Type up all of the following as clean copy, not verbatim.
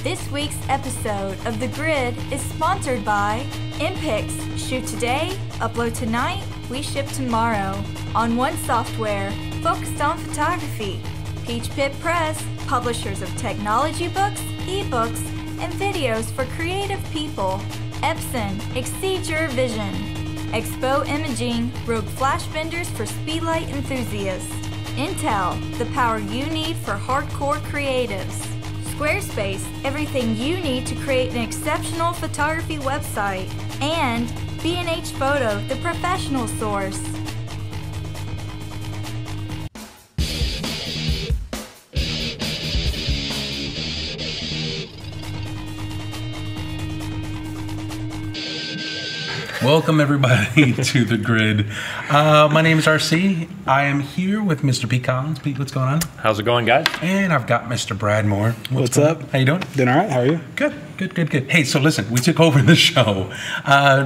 This week's episode of The Grid is sponsored by InPix. Shoot today, upload tonight, we ship tomorrow. On One Software, focused on photography. Peach Pit Press, publishers of technology books, ebooks, and videos for creative people. Epson, exceed your vision. Expo Imaging, rogue flash vendors for speedlight enthusiasts. Intel, the power you need for hardcore creatives. Squarespace, everything you need to create an exceptional photography website. And B&H Photo, the professional source. Welcome everybody to The Grid. My name is RC. I am here with Mr. Pete Collins. Pete, what's going on? How's it going, guys? And I've got Mr. Brad Moore. What's up? How you doing? Doing all right. How are you? Good. Hey, so listen, we took over the show.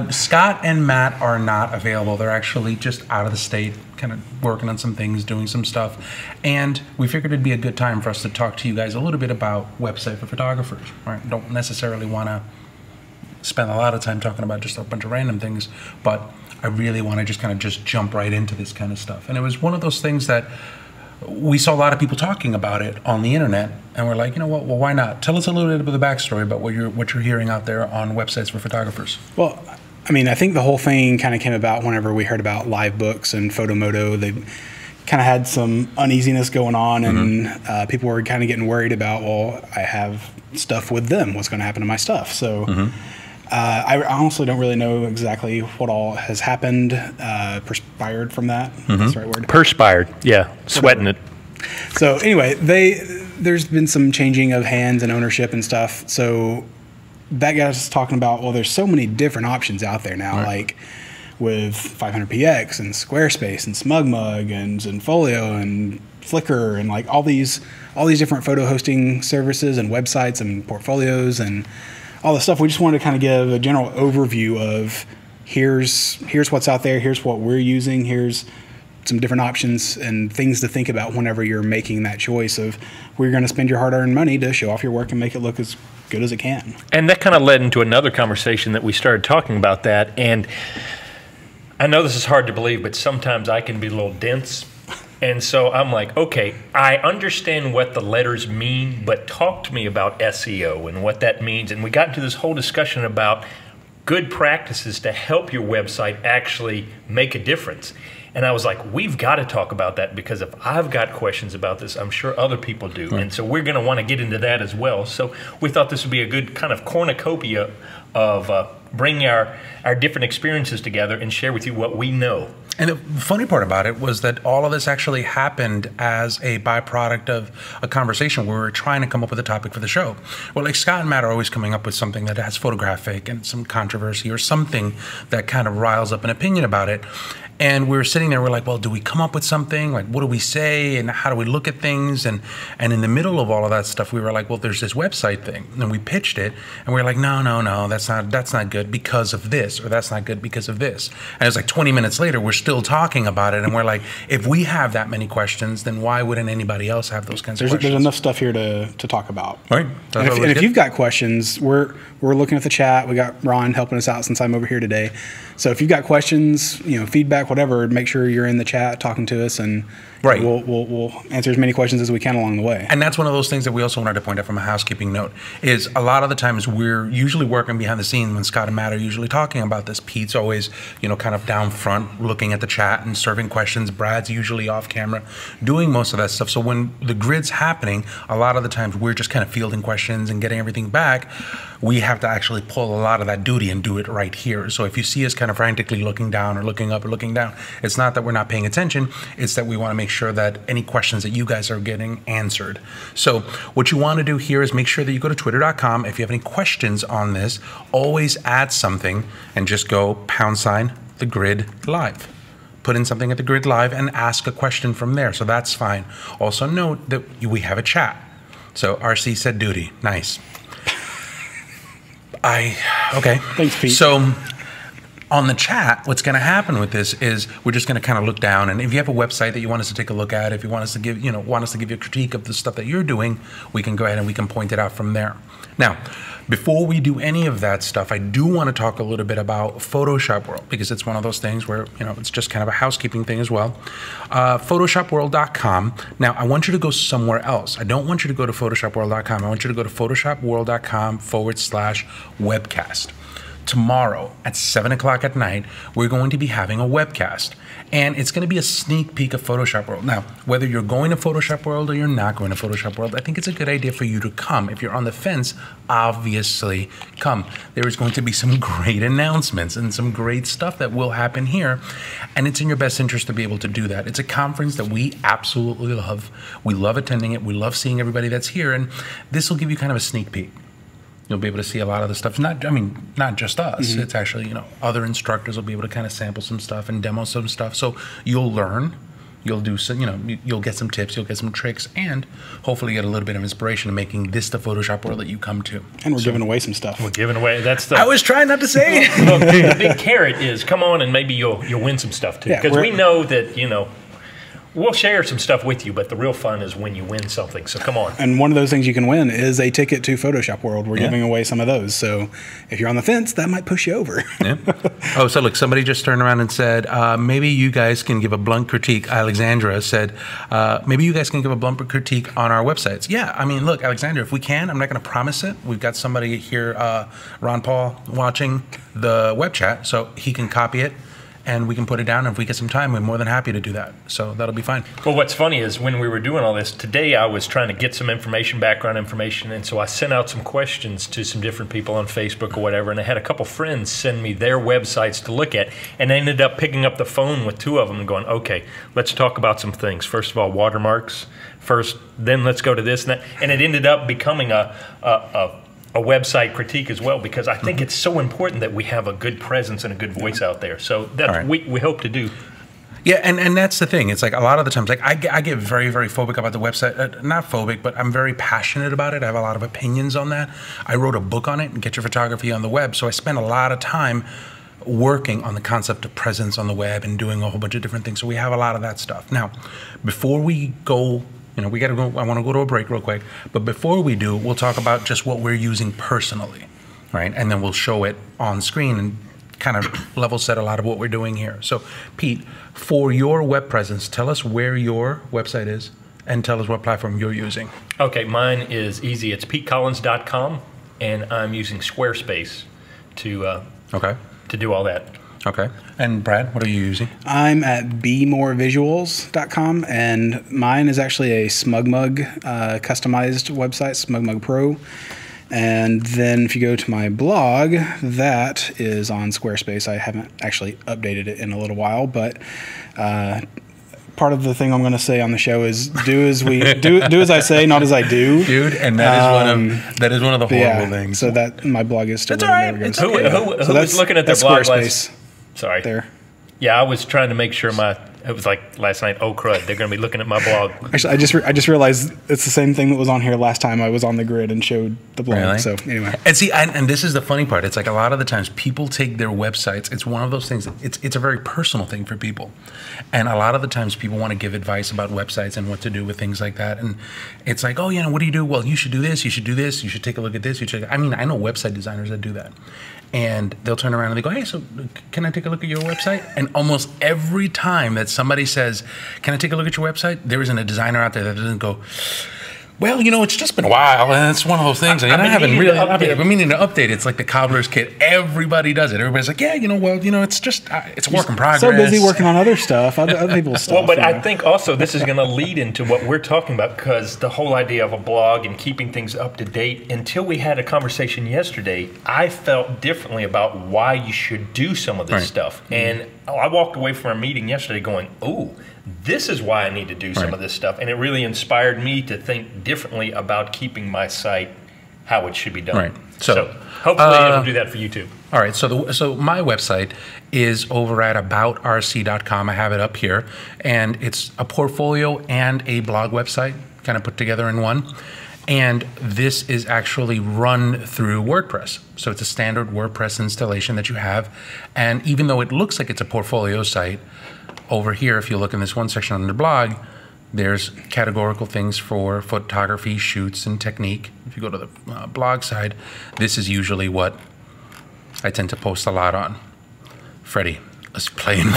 Scott and Matt are not available. They're actually just out of the state, kind of working on some things, doing some stuff. And we figured it'd be a good time for us to talk to you guys a little bit about website for photographers. Right? Don't necessarily want to spend a lot of time talking about just a bunch of random things, but I really want to just jump right into this kind of stuff. And it was one of those things that we saw a lot of people talking about it on the internet, and we're like, you know what, well, why not? Tell us a little bit of the backstory about what you're hearing out there on websites for photographers. Well, I mean, I think the whole thing kind of came about whenever we heard about live books and Photomoto. They kind of had some uneasiness going on, and people were kind of getting worried about, well, I have stuff with them. What's going to happen to my stuff? So I honestly don't really know exactly what all has happened, perspired from that. That's the right word? Perspired, yeah, sweating it. So anyway, there's been some changing of hands and ownership and stuff. So that got us talking about, well, there's so many different options out there now, like with 500px and Squarespace and SmugMug and Zenfolio and Flickr and like all these different photo hosting services and websites and portfolios and all the stuff. We just wanted to kind of give a general overview of here's what's out there, here's what we're using, here's some different options and things to think about whenever you're making that choice of where you're going to spend your hard-earned money to show off your work and make it look as good as it can. And that kind of led into another conversation that we started talking about that. And I know this is hard to believe, but sometimes I can be a little dense. And so I'm like, okay, I understand what the letters mean, but talk to me about SEO and what that means. And we got into this whole discussion about good practices to help your website actually make a difference. And I was like, we've got to talk about that, because if I've got questions about this, I'm sure other people do. Right. And so we're going to want to get into that as well. So we thought this would be a good kind of cornucopia of bringing our different experiences together and share with you what we know. And the funny part about it was that all of this actually happened as a byproduct of a conversation where we were trying to come up with a topic for the show. Well, like Scott and Matt are always coming up with something that has photographic and some controversy or something that kind of riles up an opinion about it. And we were sitting there, we're like, well, do we come up with something? Like, what do we say? And how do we look at things? And in the middle of all of that stuff, we were like, well, there's this website thing. And we pitched it, and we were like, no, that's not good because of this, or that's not good because of this. And it was like 20 minutes later, we're still talking about it, and we're like, if we have that many questions, then why wouldn't anybody else have those kinds of questions? There's enough stuff here to talk about. Right. And if you've got questions, we're looking at the chat. We got Ron helping us out since I'm over here today. So if you've got questions, feedback, whatever, make sure you're in the chat talking to us, and right. We'll answer as many questions as we can along the way. And that's one of those things that we also wanted to point out from a housekeeping note, is a lot of the times we're usually working behind the scenes when Scott and Matt are usually talking about this. Pete's always, kind of down front looking at the chat and serving questions. Brad's usually off camera doing most of that stuff. So when the grid's happening, a lot of the times we're just kind of fielding questions and getting everything back. We have to actually pull a lot of that duty and do it right here. So if you see us kind of frantically looking down or looking up or looking down, it's not that we're not paying attention, it's that we want to make sure that any questions that you guys are getting answered. So what you want to do here is make sure that you go to twitter.com. If you have any questions on this, always add something and just go # the grid live. Put in something at the grid live and ask a question from there. So that's fine. Also note that we have a chat. So RC said duty. Nice. Okay. Thanks, Pete. So On the chat, what's going to happen with this is we're just going to kind of look down, and if you have a website that you want us to take a look at, if you want us to give, want us to give you a critique of the stuff that you're doing, we can go ahead and we can point it out from there. Now, before we do any of that stuff, I do want to talk a little bit about Photoshop World, because it's one of those things where, it's just kind of a housekeeping thing as well. Photoshopworld.com. Now, I want you to go somewhere else. I don't want you to go to photoshopworld.com. I want you to go to photoshopworld.com/webcast. Tomorrow at 7 o'clock at night, we're going to be having a webcast. And it's going to be a sneak peek of Photoshop World. Now, whether you're going to Photoshop World or you're not going to Photoshop World, I think it's a good idea for you to come. If you're on the fence, obviously come. There is going to be some great announcements and some great stuff that will happen here. And it's in your best interest to be able to do that. It's a conference that we absolutely love. We love attending it. We love seeing everybody that's here. And this will give you kind of a sneak peek. You'll be able to see a lot of the stuff. Not just us. It's actually, other instructors will be able to kind of sample some stuff and demo some stuff. So you'll learn, you'll do some, you'll get some tips, you'll get some tricks, and hopefully get a little bit of inspiration in making this the Photoshop world that you come to. And we're giving away some stuff. We're giving away. That's the. I was trying not to say it. Look, the big carrot is come on and maybe you'll win some stuff too, because we know that we'll share some stuff with you, but the real fun is when you win something. So come on. And one of those things you can win is a ticket to Photoshop World. We're giving away some of those. So if you're on the fence, that might push you over. Yeah. Oh, so look, somebody just turned around and said, maybe you guys can give a blunt critique. Alexandra said, maybe you guys can give a blunt critique on our websites. Yeah, look, Alexandra, if we can, I'm not going to promise it. We've got somebody here, Ron Paul, watching the web chat, so he can copy it. And we can put it down, and if we get some time, we're more than happy to do that. So that'll be fine. Well, what's funny is when we were doing all this, today I was trying to get some background information, and so I sent out some questions to some different people on Facebook or whatever, and I had a couple friends send me their websites to look at, and I ended up picking up the phone with two of them and going, okay, let's talk about some things. First of all, watermarks first, then let's go to this and that. And it ended up becoming a website critique as well, because I think it's so important that we have a good presence and a good voice out there. So that we hope to do. Yeah, and that's the thing. It's like a lot of the times, like I get very, very phobic about the website. Not phobic, but I'm very passionate about it. I have a lot of opinions on that. I wrote a book on it, Get Your Photography on the Web. So I spend a lot of time working on the concept of presence on the web and doing a whole bunch of different things. So we have a lot of that stuff. Now, before we go, we got to go. I want to go to a break real quick. But before we do, we'll talk about just what we're using personally, right? And then we'll show it on screen and kind of level set a lot of what we're doing here. So, Pete, for your web presence, tell us where your website is and tell us what platform you're using. Okay, mine is easy. It's petecollins.com, and I'm using Squarespace to do all that. Okay. And Brad, what are you using? I'm at bemorevisuals.com, and mine is actually a SmugMug customized website, SmugMug Pro. And then if you go to my blog, that is on Squarespace. I haven't actually updated it in a little while, but part of the thing I'm going to say on the show is do as I say, not as I do, dude. And that is one of the horrible things. So that my blog is still. That's all right. Who was looking at their blog Squarespace. Sorry. There. Yeah, I was trying to make sure it was like last night, oh crud, they're going to be looking at my blog. Actually, I just realized it's the same thing that was on here last time I was on the grid and showed the blog. Really? So anyway. And see, and this is the funny part. It's like a lot of the times people take their websites. It's one of those things. It's a very personal thing for people. And a lot of the times people want to give advice about websites and what to do with things like that. And it's like, oh, what do you do? Well, you should do this. You should do this. You should take a look at this. I know website designers that do that. And they'll turn around and they go, hey, so can I take a look at your website? And almost every time that somebody says, can I take a look at your website? There isn't a designer out there that doesn't go, well, it's just been a while, and it's one of those things. And I've been meaning to update. It's like the cobbler's kit. Everybody does it. Everybody's like, yeah, it's just, it's a work in progress. So busy working on other stuff, other people's stuff. Well, but I think also this is going to lead into what we're talking about, because the whole idea of a blog and keeping things up to date, until we had a conversation yesterday, I felt differently about why you should do some of this stuff. And I walked away from our meeting yesterday going, oh, this is why I need to do some of this stuff. And it really inspired me to think differently about keeping my site how it should be done. Right. So hopefully it'll do that for you too. All right. So my website is over at aboutrc.com. I have it up here. And it's a portfolio and a blog website kind of put together in one. And this is actually run through WordPress. So it's a standard WordPress installation that you have. And even though it looks like it's a portfolio site, over here, if you look in this one section under blog, there's categorical things for photography, shoots, and technique. If you go to the blog side, this is usually what I tend to post a lot on. Freddie, let's play in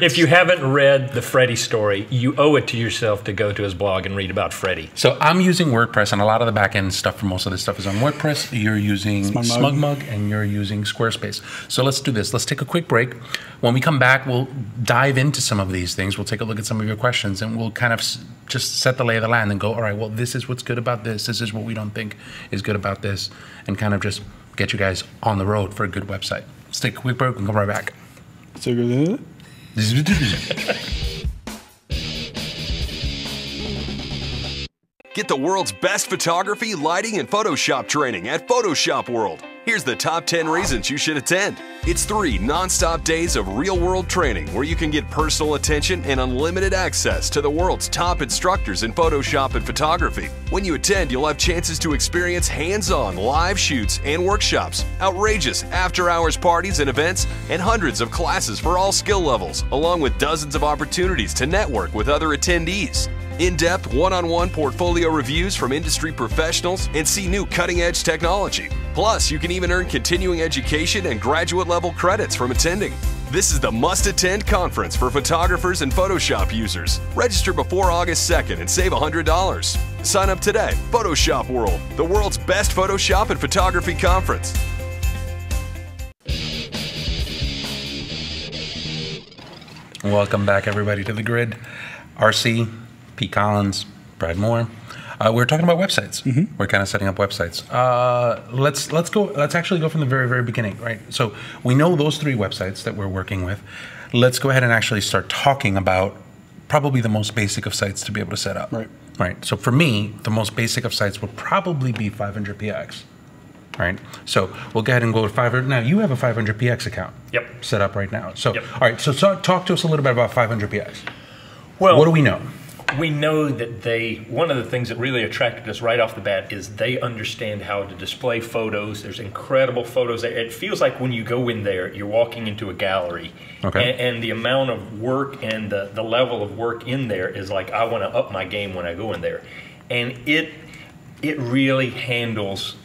If you haven't read the Freddie story, you owe it to yourself to go to his blog and read about Freddie. So I'm using WordPress, and a lot of the back-end stuff for most of this stuff is on WordPress. You're using SmugMug, and you're using Squarespace. So let's do this. Let's take a quick break. When we come back, we'll dive into some of these things. We'll take a look at some of your questions, and we'll kind of just set the lay of the land and go, all right, well, this is what's good about this. This is what we don't think is good about this, and kind of just get you guys on the road for a good website. Let's take a quick break and come right back. So Get the world's best photography, lighting, and Photoshop training at Photoshop World. Here's the top 10 reasons you should attend. It's 3 non-stop days of real-world training where you can get personal attention and unlimited access to the world's top instructors in Photoshop and photography. When you attend, you'll have chances to experience hands-on live shoots and workshops, outrageous after-hours parties and events, and hundreds of classes for all skill levels, along with dozens of opportunities to network with other attendees. In-depth, one-on-one portfolio reviews from industry professionals and see new cutting-edge technology. Plus, you can even earn continuing education and graduate-level credits from attending. This is the must-attend conference for photographers and Photoshop users. Register before August 2nd and save $100. Sign up today. Photoshop World, the world's best Photoshop and photography conference. Welcome back, everybody, to The Grid. RC, Pete Collins, Brad Moore. We're talking about websites. We're kind of setting up websites. Let's actually go from the very, very beginning, right? So we know those 3 websites that we're working with. Let's go ahead and actually start talking about probably the most basic of sites to be able to set up. Right. So for me, the most basic of sites would probably be 500px. Right. So we'll go ahead and go with 500. Now you have a 500px account. Yep. Set up right now. So all right. So talk to us a little bit about 500px. Well, what do we know? We know that one of the things that really attracted us right off the bat is they understand how to display photos. There's incredible photos there. It feels like when you go in there, you're walking into a gallery. Okay. And the amount of work and the level of work in there is like, I want to up my game when I go in there. And it really handles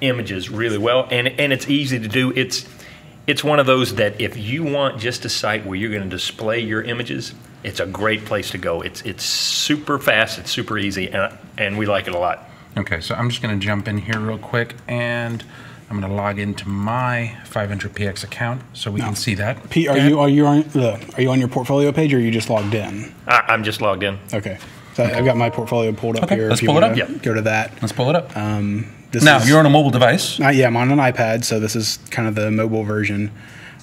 images really well, and it's easy to do. It's one of those that if you want just a site where you're going to display your images, it's a great place to go. It's super fast, it's super easy, and we like it a lot. Okay, so I'm just going to jump in here real quick, and I'm going to log into my 500px account so we can see that. Pete, are you on your portfolio page, or are you just logged in? I'm just logged in. Okay, so I've got my portfolio pulled up here. Let's pull it up. Go to that. Let's pull it up. Now you're on a mobile device. Yeah, I'm on an iPad, so this is kind of the mobile version.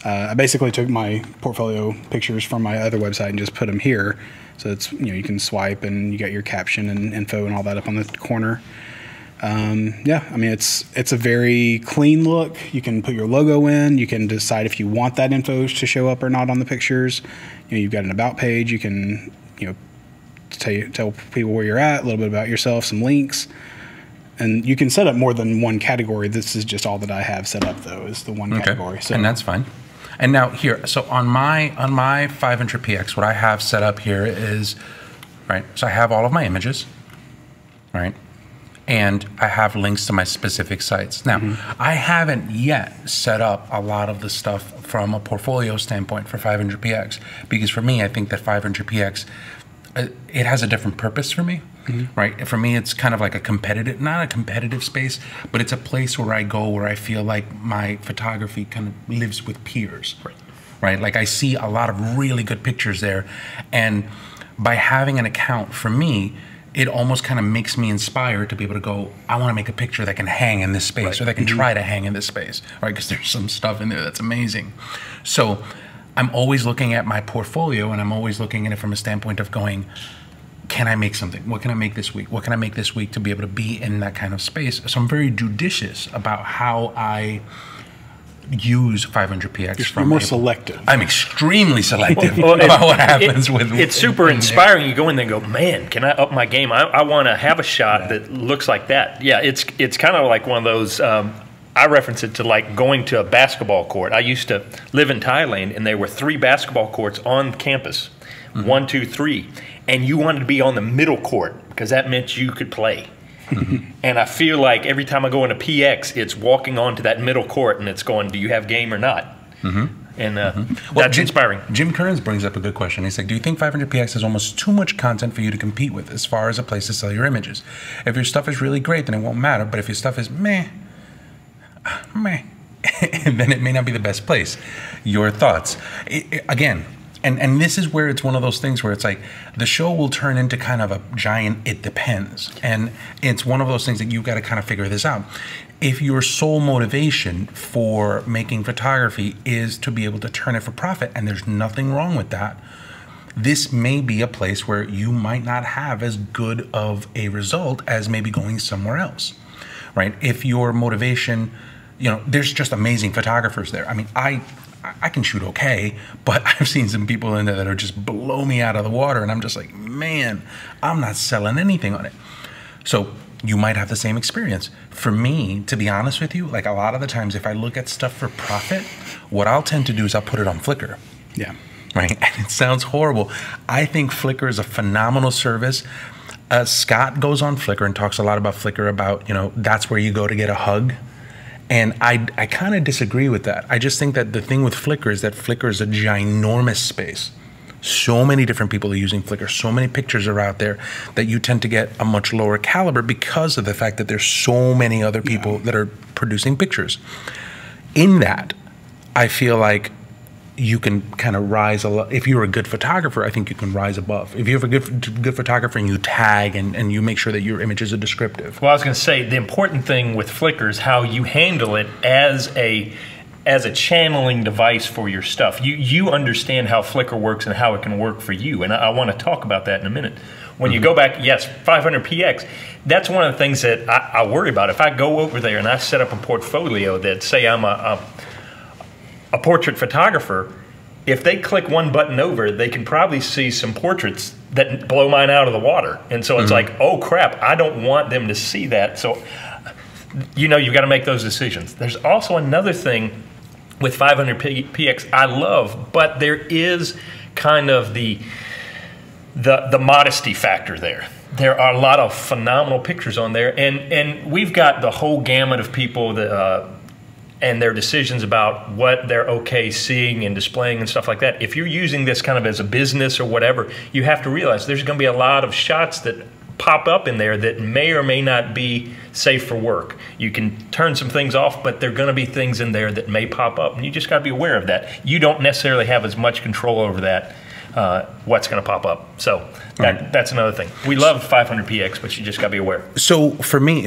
I basically took my portfolio pictures from my other website and just put them here. So it's, you can swipe and you got your caption and info and all that up on the corner. Yeah, I mean, it's a very clean look. You can put your logo in. You can decide if you want that info to show up or not on the pictures. You've got an about page. You can, tell people where you're at, a little bit about yourself, some links. And you can set up more than one category. This is just all that I have set up, though, is the one category. So, and that's fine. And now here, so on my 500px, what I have set up here is, right, so I have all of my images, right, and I have links to my specific sites. Now, I haven't yet set up a lot of the stuff from a portfolio standpoint for 500px, because for me, I think that 500px, it has a different purpose for me. Right. For me, it's kind of like not a competitive space, but it's a place where I go where I feel like my photography kind of lives with peers. Right. Like I see a lot of really good pictures there. And by having an account, for me, it almost kind of makes me inspired to be able to go, I want to make a picture that can hang in this space, or that can try to hang in this space. Right. Because there's some stuff in there that's amazing. So I'm always looking at my portfolio, and I'm always looking at it from a standpoint of going, can I make something? What can I make this week? What can I make this week to be able to be in that kind of space? So I'm very judicious about how I use 500px. You're more selective. I'm extremely selective about what happens with it's super inspiring. You go in there and go, man, can I up my game? I want to have a shot that looks like that. Yeah, it's kind of like one of those. I reference it to like going to a basketball court. I used to live in Thailand, and there were 3 basketball courts on campus, 1, 2, 3, and you wanted to be on the middle court because that meant you could play. And I feel like every time I go into PX, it's walking onto that middle court and it's going, do you have game or not? And that's inspiring. Jim Kearns brings up a good question. He's like, do you think 500px is almost too much content for you to compete with as far as a place to sell your images? If your stuff is really great, then it won't matter. But if your stuff is meh, then it may not be the best place. Your thoughts? Again, and this is where it's one of those things where it's like the show will turn into kind of a giant it depends. And it's one of those things that you've got to kind of figure this out. If your sole motivation for making photography is to be able to turn it for profit, and there's nothing wrong with that, this may be a place where you might not have as good of a result as maybe going somewhere else, right? If your motivation, there's just amazing photographers there. I mean, I can shoot okay, but I've seen some people in there that are just blow me out of the water, and I'm just like, man, I'm not selling anything on it. So you might have the same experience. For me, to be honest with you, like a lot of the times if I look at stuff for profit, what I'll tend to do is I'll put it on Flickr. Yeah. Right? And it sounds horrible. I think Flickr is a phenomenal service. Scott goes on Flickr and talks a lot about Flickr, about, that's where you go to get a hug. And I kind of disagree with that. I just think that the thing with Flickr is that Flickr is a ginormous space. So many different people are using Flickr. So many pictures are out there that you tend to get a much lower caliber because of the fact that there's so many other people that are producing pictures. In that, I feel like you can kind of rise a lot. If you're a good photographer, I think you can rise above. If you're a good photographer and you tag and you make sure that your images are descriptive. Well, I was going to say the important thing with Flickr is how you handle it as a channeling device for your stuff. You understand how Flickr works and how it can work for you, and I want to talk about that in a minute. When you go back, yes, 500px, that's one of the things that I worry about. If I go over there and I set up a portfolio that, say I'm a portrait photographer, if they click one button over, they can probably see some portraits that blow mine out of the water. And so it's like, oh crap, I don't want them to see that. So, you've got to make those decisions. There's also another thing with 500px I love, but there is kind of the modesty factor there. There are a lot of phenomenal pictures on there, and we've got the whole gamut of people that and their decisions about what they're okay seeing and displaying and stuff like that. If you're using this kind of as a business or whatever, you have to realize there's going to be a lot of shots that pop up in there that may or may not be safe for work. You can turn some things off, but there are going to be things in there that may pop up, and you just got to be aware of that. You don't necessarily have as much control over that, what's going to pop up. So that's another thing. We love 500px, but you just got to be aware. So for me,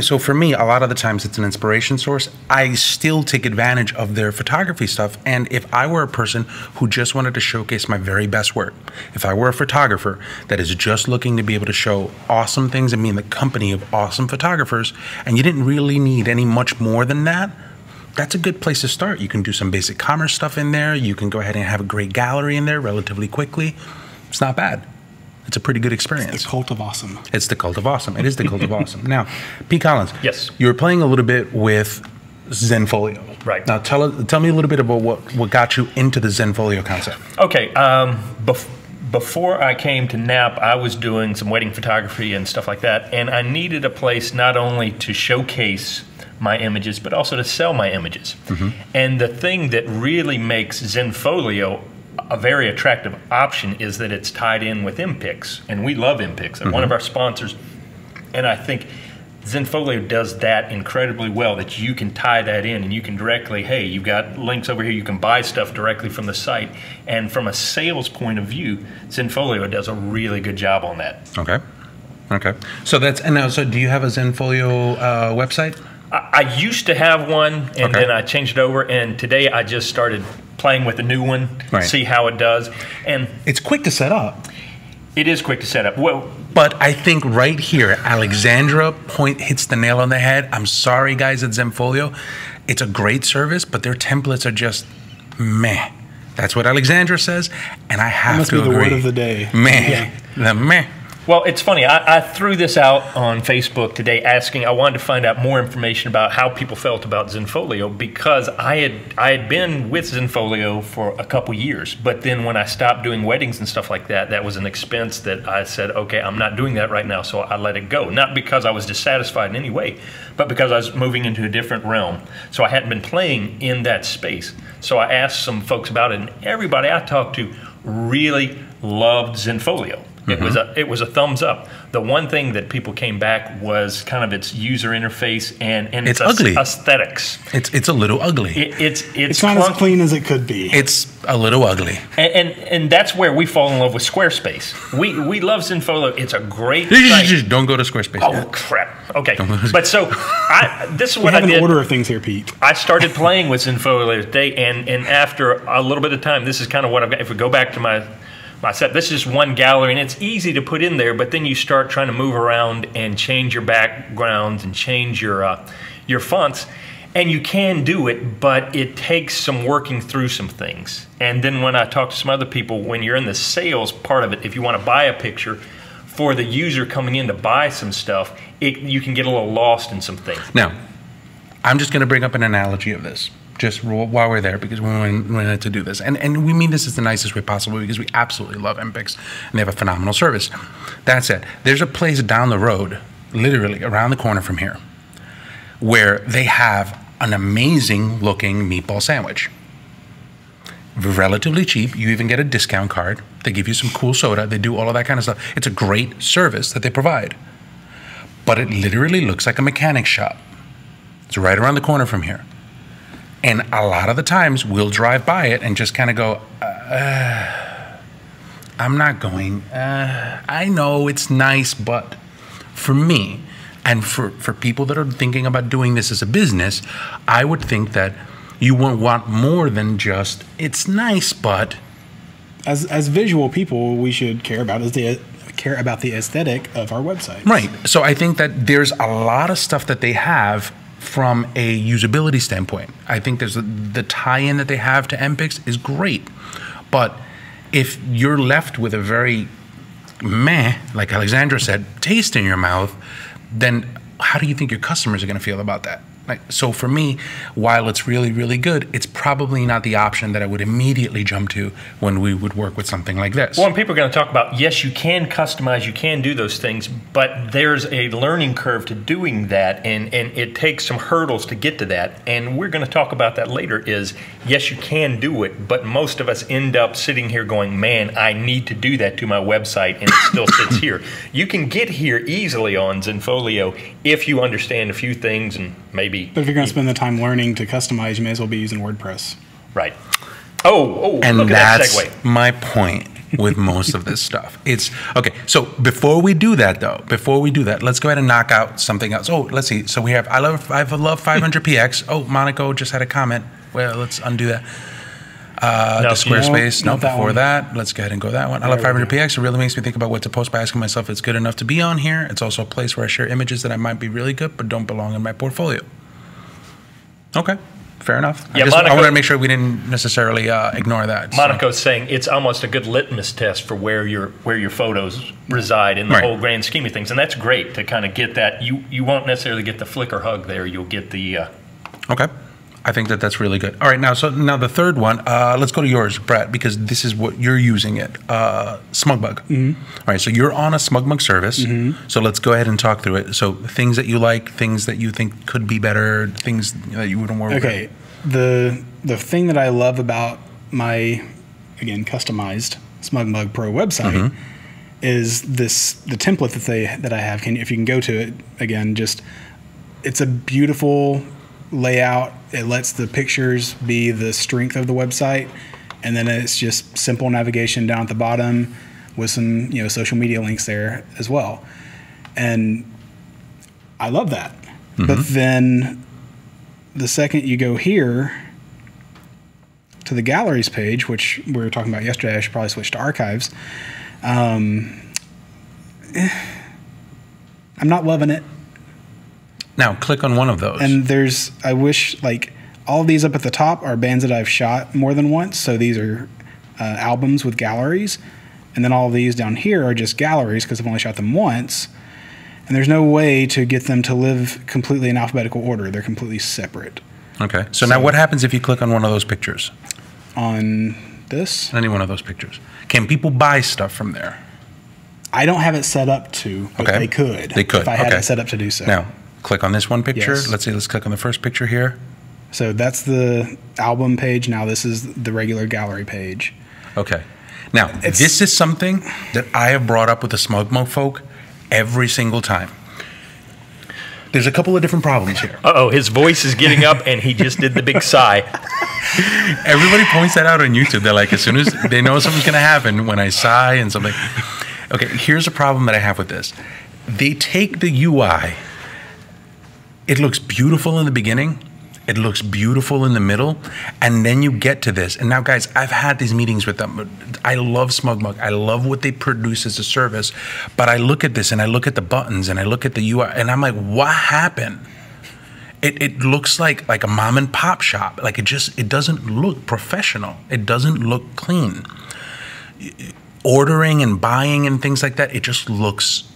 a lot of the times it's an inspiration source. I still take advantage of their photography stuff. And if I were a person who just wanted to showcase my very best work, if I were a photographer that is just looking to be able to show awesome things and be in the company of awesome photographers, and you didn't really need any much more than that, that's a good place to start. You can do some basic commerce stuff in there. You can go ahead and have a great gallery in there relatively quickly. It's not bad. It's a pretty good experience. It's the cult of awesome. It's the cult of awesome. It is the cult of awesome. Now, Pete Collins. Yes. You were playing a little bit with Zenfolio. Right. Now, tell me a little bit about what got you into the Zenfolio concept. Okay. Before I came to NAP, I was doing some wedding photography and stuff like that, and I needed a place not only to showcase my images, but also to sell my images. And the thing that really makes Zenfolio a very attractive option is that it's tied in with MPix, and we love MPix. They're one of our sponsors, and I think Zenfolio does that incredibly well, that you can tie that in and you can directly, hey, you've got links over here, you can buy stuff directly from the site. And from a sales point of view, Zenfolio does a really good job on that. Okay. So so do you have a Zenfolio website? I used to have one, and then I changed it over, and today I just started playing with a new one, see how it does. And it's quick to set up. It is quick to set up. Well, but I think right here, Alexandra hits the nail on the head. I'm sorry, guys, at Zenfolio. it's a great service, but their templates are just meh. That's what Alexandra says, and I have to agree. That must be the word of the day. Meh. The meh. Well, it's funny. I threw this out on Facebook today I wanted to find out more information about how people felt about Zenfolio, because I had been with Zenfolio for a couple years, but then when I stopped doing weddings and stuff like that, that was an expense that I said, okay, I'm not doing that right now, so I let it go. Not because I was dissatisfied in any way, but because I was moving into a different realm. So I hadn't been playing in that space. So I asked some folks about it, and everybody I talked to really loved Zenfolio. It was a thumbs up. The one thing that people came back was kind of its user interface and its ugly aesthetics. It's a little ugly. It's not as clean as it could be. It's a little ugly. And that's where we fall in love with Squarespace. We love Zenfolio. It's a great site. Don't go to Squarespace. Oh crap. Okay. But so this is what I did. We have an order of things here, Pete. I started playing with Zenfolio today, and after a little bit of time, this is kind of what I've got. If we go back to my set, this is one gallery, and it's easy to put in there, but then you start trying to move around and change your backgrounds and change your fonts, and you can do it, but it takes some working through some things. And then when I talk to some other people, when you're in the sales part of it, if you want to buy a picture, for the user coming in to buy some stuff, you can get a little lost in some things. Now, I'm just going to bring up an analogy of this, just while we're there, because we wanted to do this. And we mean this is the nicest way possible, because we absolutely love MPix, and they have a phenomenal service. That said, there's a place down the road, literally around the corner from here, where they have an amazing looking meatball sandwich. Relatively cheap. You even get a discount card. They give you some cool soda. They do all of that kind of stuff. It's a great service that they provide. But it literally looks like a mechanic shop. It's right around the corner from here. And a lot of the times we'll drive by it and just kind of go, I'm not going. I know it's nice, but for me and for people that are thinking about doing this as a business, I would think that you won't want more than just, it's nice, but. As visual people, we should care about the aesthetic of our website. Right. So I think that there's a lot of stuff that they have from a usability standpoint. I think there's the tie-in that they have to MPix is great. But if you're left with a very meh, like Alexandra said, taste in your mouth, then how do you think your customers are going to feel about that? So for me, while it's really, really good, it's probably not the option that I would immediately jump to when we would work with something like this. Well, and people are going to talk about, yes, you can customize, you can do those things, but there's a learning curve to doing that, and it takes some hurdles to get to that. And we're going to talk about that later is, yes, you can do it, but most of us end up sitting here going, man, I need to do that to my website, and it still sits here. You can get here easily on Zenfolio if you understand a few things and maybe. But if you're going to spend the time learning to customize, you may as well be using WordPress. Right. Oh, and look at that segue. That's my point with most of this stuff. It's okay. So before we do that, let's go ahead and knock out something else. Oh, let's see. So we have I love 500px. Oh, Monaco just had a comment. Well, let's undo that. The Squarespace. No, before that, let's go ahead and go that one. I love 500px. It really makes me think about what to post by asking myself if it's good enough to be on here. It's also a place where I share images that I might be really good but don't belong in my portfolio. Okay, fair enough. Yeah, I wanted to make sure we didn't necessarily ignore that. Monaco's saying it's almost a good litmus test for where your photos reside in the whole grand scheme of things, and that's great to kind of get that. You won't necessarily get the Flickr hug there. You'll get the. Okay. I think that's really good. All right, now the third one, let's go to yours, Brett, because this is what you're using it, SmugMug. Mm-hmm. All right, so you're on a SmugMug service, so let's go ahead and talk through it. So things that you like, things that you think could be better, things that you wouldn't work with. Okay, the thing that I love about my, again, customized SmugMug Pro website is the template that I have. If you can go to it, again, it's a beautiful layout. It lets the pictures be the strength of the website, and then it's just simple navigation down at the bottom with some social media links there as well. And I love that. But then the second you go here to the galleries page, which we were talking about yesterday, I should probably switch to archives. I'm not loving it. Now click on one of those. And I wish, like, all of these up at the top are bands that I've shot more than once. So these are albums with galleries. And then all of these down here are just galleries because I've only shot them once. And there's no way to get them to live completely in alphabetical order. They're completely separate. Okay. So now what happens if you click on one of those pictures? On this? Any one of those pictures. Can people buy stuff from there? I don't have it set up to, but they could. They could. If I had it set up to do so. Now, click on this one picture. Yes. Let's click on the first picture here. So that's the album page. Now this is the regular gallery page. Okay. Now, this is something that I have brought up with the SmugMug folk every single time. There's a couple of different problems here. Uh-oh, his voice is getting up, and he just did the big sigh. Everybody points that out on YouTube. They're like, as soon as they know something's going to happen, when I sigh and something. Okay, here's a problem that I have with this. They take the UI. It looks beautiful in the beginning. It looks beautiful in the middle, and then you get to this. And now, guys, I've had these meetings with them. I love SmugMug. I love what they produce as a service. But I look at this, and I look at the buttons, and I look at the UI, and I'm like, what happened? It looks like a mom and pop shop. Like it doesn't look professional. It doesn't look clean. Ordering and buying and things like that, it just looks.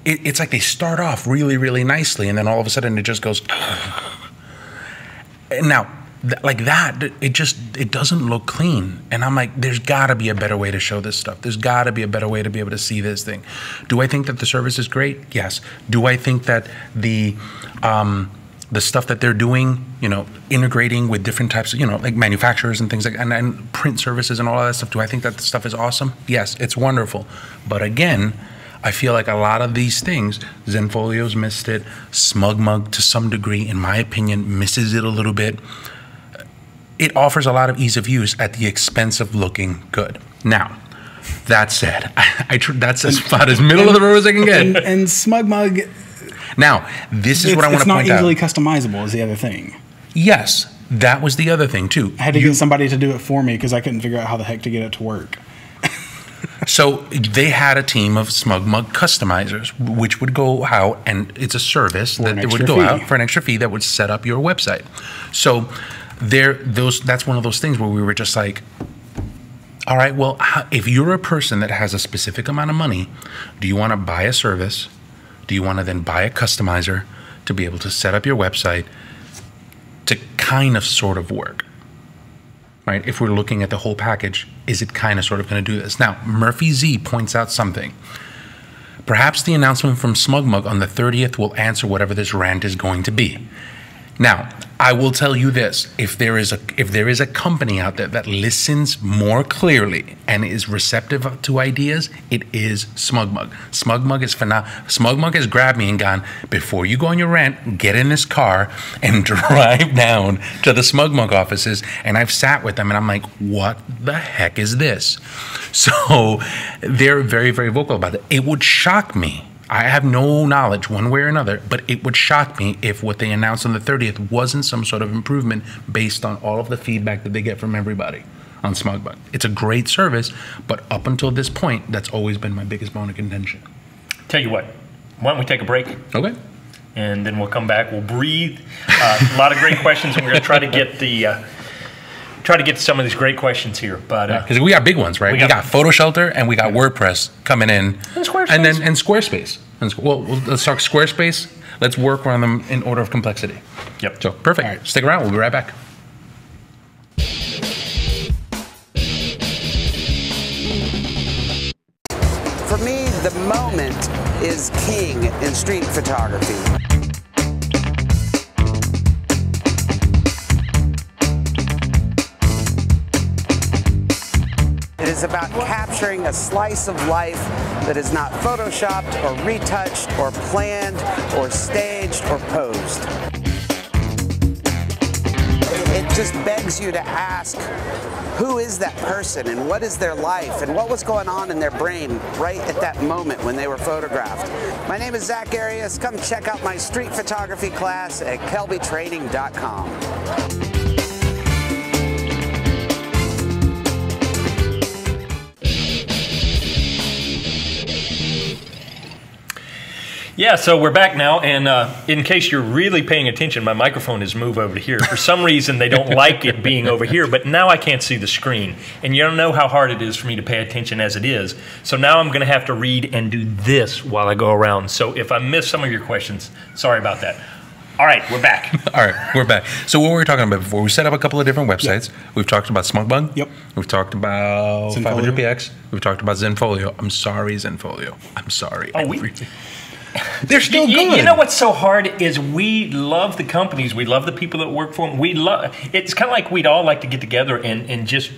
It's like they start off really, really nicely, and then all of a sudden it just goes. Now, like that, it doesn't look clean. And I'm like, there's got to be a better way to show this stuff. There's got to be a better way to be able to see this thing. Do I think that the service is great? Yes. Do I think that the stuff that they're doing, integrating with different types of, like manufacturers and things like, and print services and all of that stuff, do I think that the stuff is awesome? Yes, it's wonderful. But again, I feel like a lot of these things, Zenfolio's missed it, SmugMug to some degree, in my opinion, misses it a little bit. It offers a lot of ease of use at the expense of looking good. Now, that said, that's about as middle of the road as I can get. And SmugMug. Now, this is what I want to point out. It's not easily customizable is the other thing. Yes, that was the other thing too. I had to get somebody to do it for me because I couldn't figure out how the heck to get it to work. So they had a team of SmugMug customizers, which would go out, and it's a service that would go out for an extra fee that would set up your website. So that's one of those things where we were just like, all right, well, if you're a person that has a specific amount of money, do you want to buy a service? Do you want to then buy a customizer to be able to set up your website to kind of sort of work? Right? If we're looking at the whole package, is it kind of sort of going to do this? Now, Murphy Z points out something. Perhaps the announcement from SmugMug on the 30th will answer whatever this rant is going to be. Now, I will tell you this: if there is a company out there that listens more clearly and is receptive to ideas, it is SmugMug. SmugMug is phenomenal. SmugMug has grabbed me and gone, before you go on your rant, get in this car and drive down to the SmugMug offices. And I've sat with them and I'm like, what the heck is this? So they're very, very vocal about it. It would shock me. I have no knowledge one way or another, but it would shock me if what they announced on the 30th wasn't some sort of improvement based on all of the feedback that they get from everybody on SmugMug. It's a great service, but up until this point, that's always been my biggest bone of contention. Tell you what, why don't we take a break? Okay. And then we'll come back. We'll breathe. A lot of great questions, and we're going to try to get some of these great questions here, but because we got big ones, right? We got Photoshelter and we got WordPress coming in, and Squarespace, and Squarespace. Well, let's talk Squarespace. Let's work on them in order of complexity. Yep. So perfect. Right. Stick around. We'll be right back. For me, the moment is king in street photography. It is about capturing a slice of life that is not photoshopped or retouched or planned or staged or posed. It just begs you to ask, who is that person and what is their life and what was going on in their brain right at that moment when they were photographed? My name is Zach Arias. Come check out my street photography class at kelbytraining.com. Yeah, so we're back now, and in case you're really paying attention, my microphone has moved over to here. For some reason, they don't like it being over here, but now I can't see the screen. And you don't know how hard it is for me to pay attention as it is. So now I'm going to have to read and do this while I go around. So if I miss some of your questions, sorry about that. All right, we're back. All right, we're back. So what were we talking about before? We set up a couple of different websites. Yep. We've talked about SmugMug. Yep. We've talked about Zenfolio. 500px. We've talked about Zenfolio. I'm sorry, Zenfolio. I'm sorry. Oh, they're still good. You know what's so hard is we love the companies. We love the people that work for them. It's kind of like we'd all like to get together and just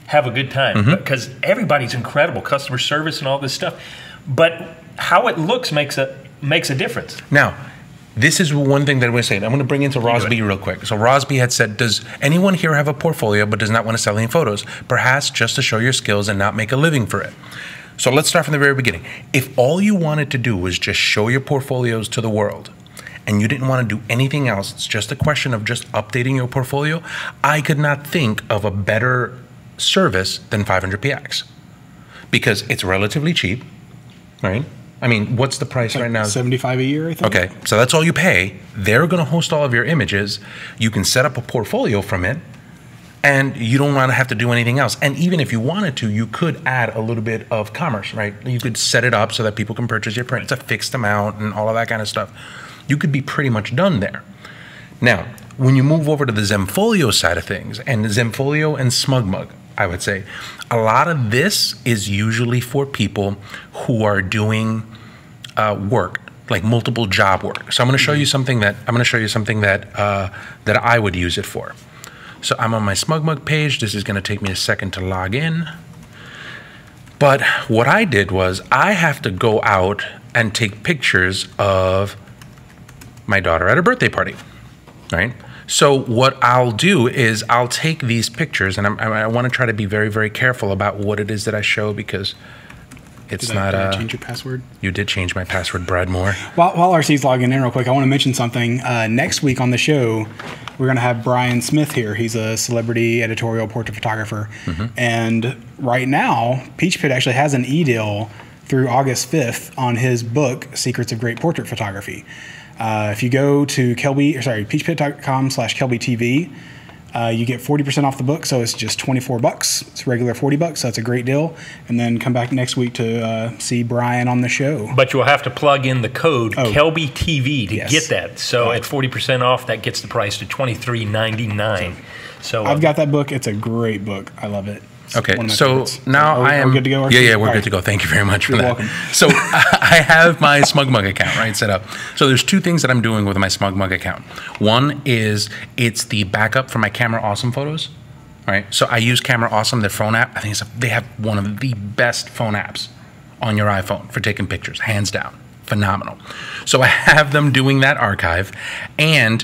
have a good time because everybody's incredible, customer service and all this stuff. But how it looks makes a difference. Now, this is one thing that I'm going to say. I'm going to bring into Rosby real quick. So Rosby had said, does anyone here have a portfolio but does not want to sell any photos? Perhaps just to show your skills and not make a living for it. So let's start from the very beginning. If all you wanted to do was just show your portfolios to the world and you didn't want to do anything else, it's just a question of just updating your portfolio, I could not think of a better service than 500px because it's relatively cheap, right? I mean, what's the price right now? $75 a year, I think. Okay, so that's all you pay. They're going to host all of your images. You can set up a portfolio from it. And you don't want to have to do anything else. And even if you wanted to, you could add a little bit of commerce, right? You could set it up so that people can purchase your print. It's a fixed amount and all of that kind of stuff. You could be pretty much done there. Now, when you move over to the Zenfolio side of things, and Zenfolio and SmugMug, I would say, a lot of this is usually for people who are doing work, like multiple job work. So I'm going to show you something that that I would use it for. So I'm on my SmugMug page. This is going to take me a second to log in. But what I did was I have to go out and take pictures of my daughter at a birthday party, right? So what I'll do is I'll take these pictures, and I want to try to be very, very careful about what it is that I show because it's not Did I change your password? You did change my password, Brad Moore. While RC's logging in real quick, I want to mention something. Next week on the show, we're going to have Brian Smith here. He's a celebrity editorial portrait photographer. And right now, Peach Pit actually has an e-deal through August 5th on his book, Secrets of Great Portrait Photography. If you go to peachpit.com/KelbyTV, you get 40% off the book, so it's just $24. It's regular $40, so that's a great deal. And then come back next week to see Brian on the show. But you'll have to plug in the code KelbyTV to get that. So at 40% off, that gets the price to $23.99. So I've got that book. It's a great book. I love it. Okay, so now I am good to go. Yeah, we're good to go. Thank you very much for that. You're welcome. So I have my SmugMug account set up. So there's two things that I'm doing with my SmugMug account. One is it's the backup for my Camera Awesome photos, right? So I use Camera Awesome, their phone app. I think they have one of the best phone apps on your iPhone for taking pictures, hands down, phenomenal. So I have them doing that archive, and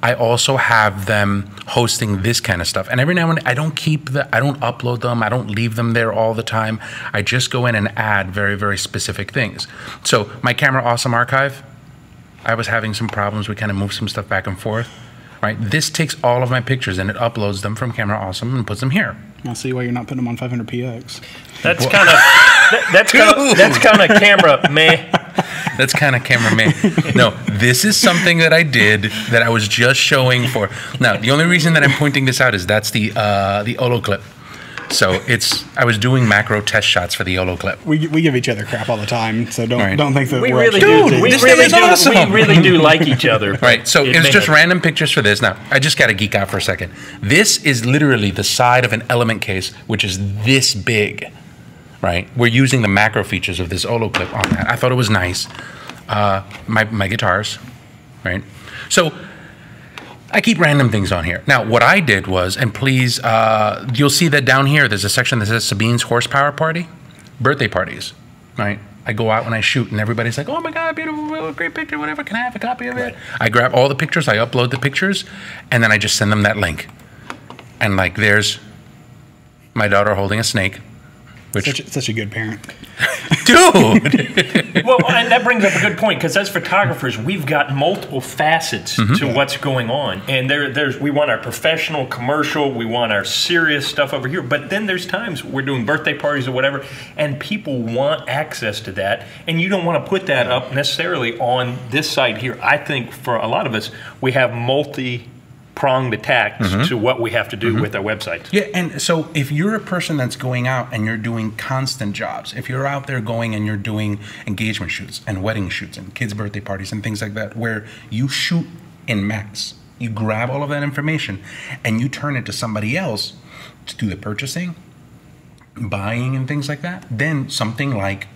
I also have them hosting this kind of stuff. And every now and then, I don't upload them. I don't leave them there all the time. I just go in and add very, very specific things. So my Camera Awesome archive, I was having some problems. We kind of moved some stuff back and forth, right? This takes all of my pictures and it uploads them from Camera Awesome and puts them here. I'll see why you're not putting them on 500px. That's kind of that's kind of camera meh. That's kind of camera meh. No, this is something that I did that I was just showing for. Now, the only reason that I'm pointing this out is that's the Olo clip. So I was doing macro test shots for the Olo clip. We give each other crap all the time, so don't think that we we're really actually do. We this really thing is do. awesome. We really do like each other. Right. So it's just random pictures for this. Now, I just got to geek out for a second. This is literally the side of an element case, which is this big. Right. We're using the macro features of this Olo clip on that. I thought it was nice. My guitars. Right. So I keep random things on here. Now, what I did was, and please, you'll see that down here, there's a section that says Sabine's Horsepower Party, birthday parties, right? I go out when I shoot, and everybody's like, oh my God, beautiful, great picture, whatever, can I have a copy of it? I grab all the pictures, I upload the pictures, and then I just send them that link. And like, there's my daughter holding a snake. Which, such a good parent. Dude! Well, and that brings up a good point, because as photographers, we've got multiple facets to what's going on. And we want our professional, commercial, we want our serious stuff over here. But then there's times we're doing birthday parties or whatever, and people want access to that. And you don't want to put that up necessarily on this site here. I think for a lot of us, we have multi-pronged attacks to what we have to do with our websites. Yeah, and so if you're a person that's going out and you're doing constant jobs, if you're out there going and you're doing engagement shoots and wedding shoots and kids' birthday parties and things like that, where you shoot in mass, you grab all of that information and you turn it to somebody else to do the purchasing, buying and things like that, then something like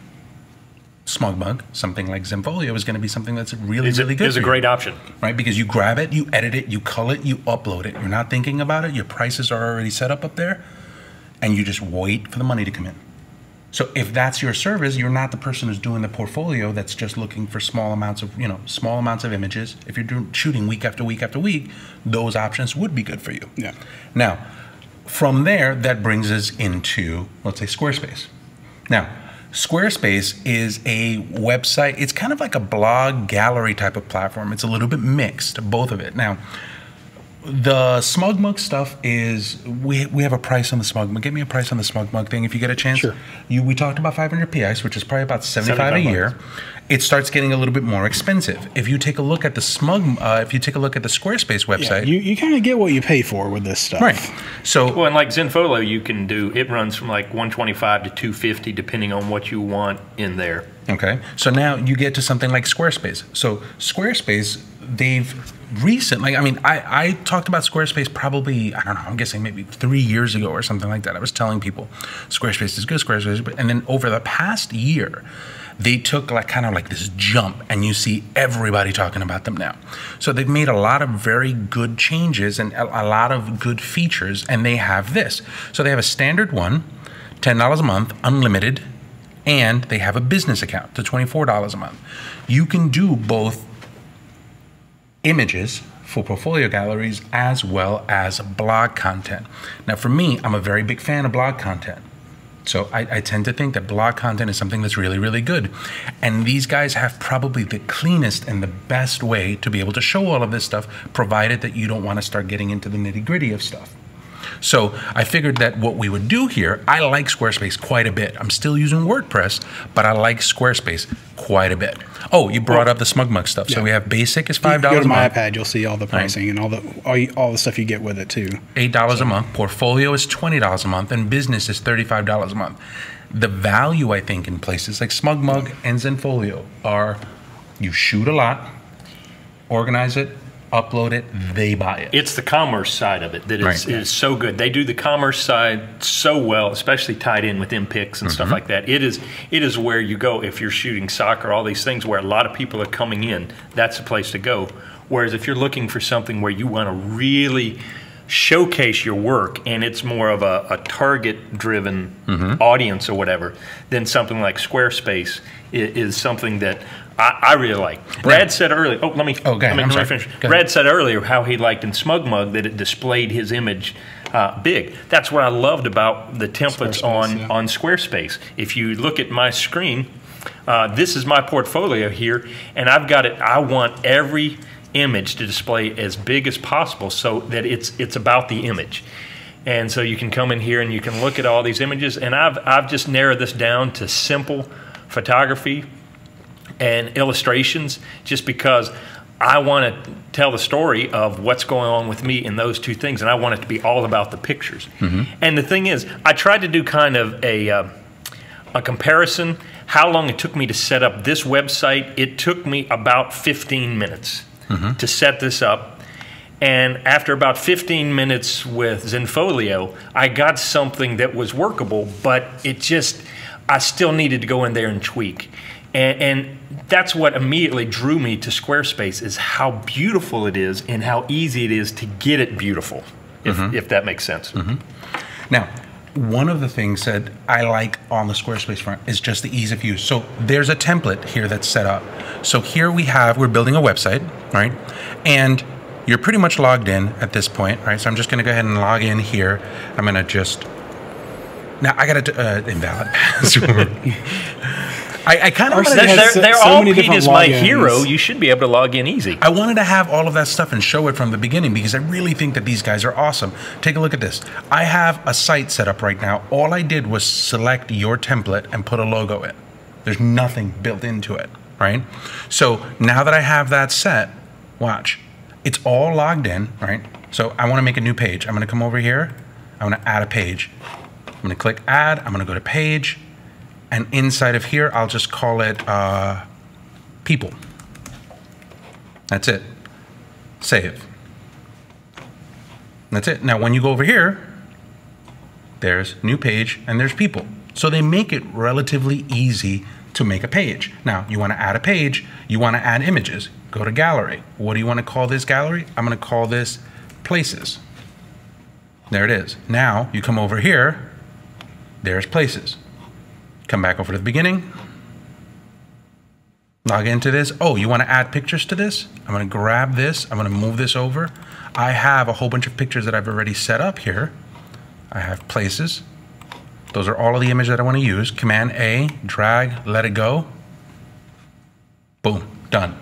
SmugMug, something like Zenfolio is going to be something that's really good. It's a great option. Right? Because you grab it, you edit it, you cull it, you upload it. You're not thinking about it. Your prices are already set up there, and you just wait for the money to come in. So if that's your service, you're not the person who's doing the portfolio that's just looking for small amounts of images. If you're shooting week after week after week, those options would be good for you. Yeah. Now, from there, that brings us into, let's say, Squarespace. Now, Squarespace is a website. It's kind of like a blog gallery type of platform. It's a little bit mixed, both of it. Now, the SmugMug stuff is, we have a price on the SmugMug. Give me a price on the SmugMug thing if you get a chance. Sure. We talked about 500 PIs, which is probably about 75 a year. It starts getting a little bit more expensive. If you take a look at the if you take a look at the Squarespace website, you kind of get what you pay for with this stuff, right? So, well, and like Zenfolio, you can do, it runs from like 125 to 250 depending on what you want in there. Okay, so now you get to something like Squarespace. So Squarespace, they've recently, I talked about Squarespace probably, I don't know, I'm guessing maybe 3 years ago or something like that. I was telling people Squarespace is good, Squarespace, and then over the past year, they took kind of like this jump, and you see everybody talking about them now. So they've made a lot of very good changes and a lot of good features, and they have this. So they have a standard one, $10 a month, unlimited, and they have a business account to $24 a month. You can do both images for portfolio galleries as well as blog content. Now for me, I'm a very big fan of blog content. So I tend to think that blog content is something that's really, really good. And these guys have probably the cleanest and the best way to be able to show all of this stuff, provided that you don't want to start getting into the nitty-gritty of stuff. So I figured that what we would do here, I like Squarespace quite a bit. I'm still using WordPress, but I like Squarespace quite a bit. Oh, you brought up the SmugMug stuff. Yeah. So we have basic is $5 a month. Go to my iPad, you'll see all the pricing and all the stuff you get with it too. $8 a month. Portfolio is $20 a month, and business is $35 a month. The value, I think, in places like SmugMug and Zenfolio are you shoot a lot, organize it, upload it, they buy it. It's the commerce side of it that is so good. They do the commerce side so well, especially tied in with MPICs and stuff like that. It is where you go if you're shooting soccer, all these things where a lot of people are coming in. That's the place to go. Whereas if you're looking for something where you want to really showcase your work and it's more of a target-driven audience or whatever, then something like Squarespace is something that I really like. Brad said earlier. Oh, let me finish. Brad said earlier how he liked in SmugMug that it displayed his image big. That's what I loved about the templates on Squarespace. If you look at my screen, this is my portfolio here, and I've got it. I want every image to display as big as possible so that it's about the image. And so you can come in here and you can look at all these images, and I've just narrowed this down to simple photography and illustrations, just because I want to tell the story of what's going on with me in those two things, and I want it to be all about the pictures. And the thing is, I tried to do kind of a comparison, how long it took me to set up this website. It took me about 15 minutes to set this up. And after about 15 minutes with Zenfolio, I got something that was workable, but I still needed to go in there and tweak. And that's what immediately drew me to Squarespace, is how beautiful it is and how easy it is to get it beautiful, if that makes sense. Now, one of the things that I like on the Squarespace front is just the ease of use. So there's a template here that's set up. So here we're building a website, right? And you're pretty much logged in at this point, right? So I'm just going to go ahead and log in here. I'm going to now I got to invalid password. I kind of they're all Pete is my hero. You should be able to log in easy. I wanted to have all of that stuff and show it from the beginning because I really think that these guys are awesome. Take a look at this. I have a site set up right now. All I did was select your template and put a logo in. There's nothing built into it, right? So now that I have that set, watch. It's all logged in, right? So I want to make a new page. I'm going to come over here. I want to add a page. I'm going to click add. I'm going to go to page. And inside of here, I'll just call it people. That's it. Save. That's it. Now, when you go over here, there's new page and there's people. So they make it relatively easy to make a page. Now, you want to add a page. You want to add images. Go to gallery. What do you want to call this gallery? I'm going to call this places. There it is. Now, you come over here. There's places. Come back over to the beginning. Log into this. Oh, you want to add pictures to this? I'm going to grab this. I'm going to move this over. I have a whole bunch of pictures that I've already set up here. I have places. Those are all of the images that I want to use. Command A, drag, let it go. Boom, done.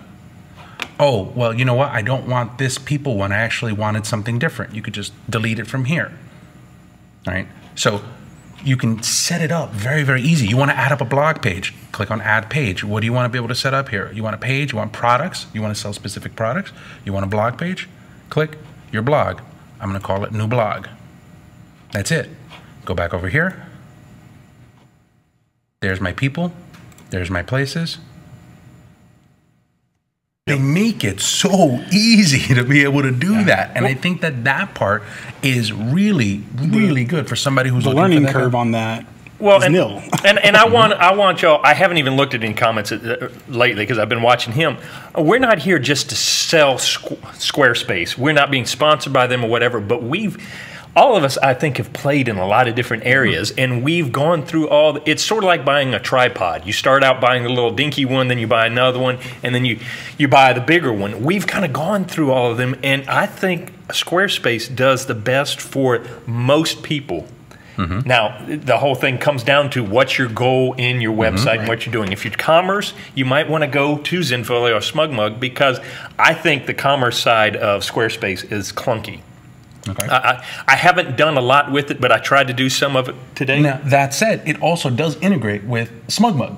Oh, well, you know what? I don't want this people one. I actually wanted something different. You could just delete it from here. All right. So you can set it up very, very easy. You want to add up a blog page. Click on add page. What do you want to be able to set up here? You want a page? You want products? You want to sell specific products? You want a blog page? Click your blog. I'm going to call it new blog. That's it. Go back over here. There's my people. There's my places. They make it so easy to be able to do that. And I think that that part is really, really good for somebody who's the looking learning for that curve on that. Well, is nil. and I want y'all. I haven't even looked at any comments lately because I've been watching him. We're not here just to sell Squarespace. We're not being sponsored by them or whatever. But all of us, I think, have played in a lot of different areas, and we've gone through all. It's sort of like buying a tripod. You start out buying the little dinky one, then you buy another one, and then you buy the bigger one. We've kind of gone through all of them, and I think Squarespace does the best for most people. Mm-hmm. Now, the whole thing comes down to what's your goal in your website and what you're doing. If you're commerce, you might want to go to Zenfolio or SmugMug because I think the commerce side of Squarespace is clunky. Okay. I haven't done a lot with it, but I tried to do some of it today. Now, that said, it also does integrate with SmugMug,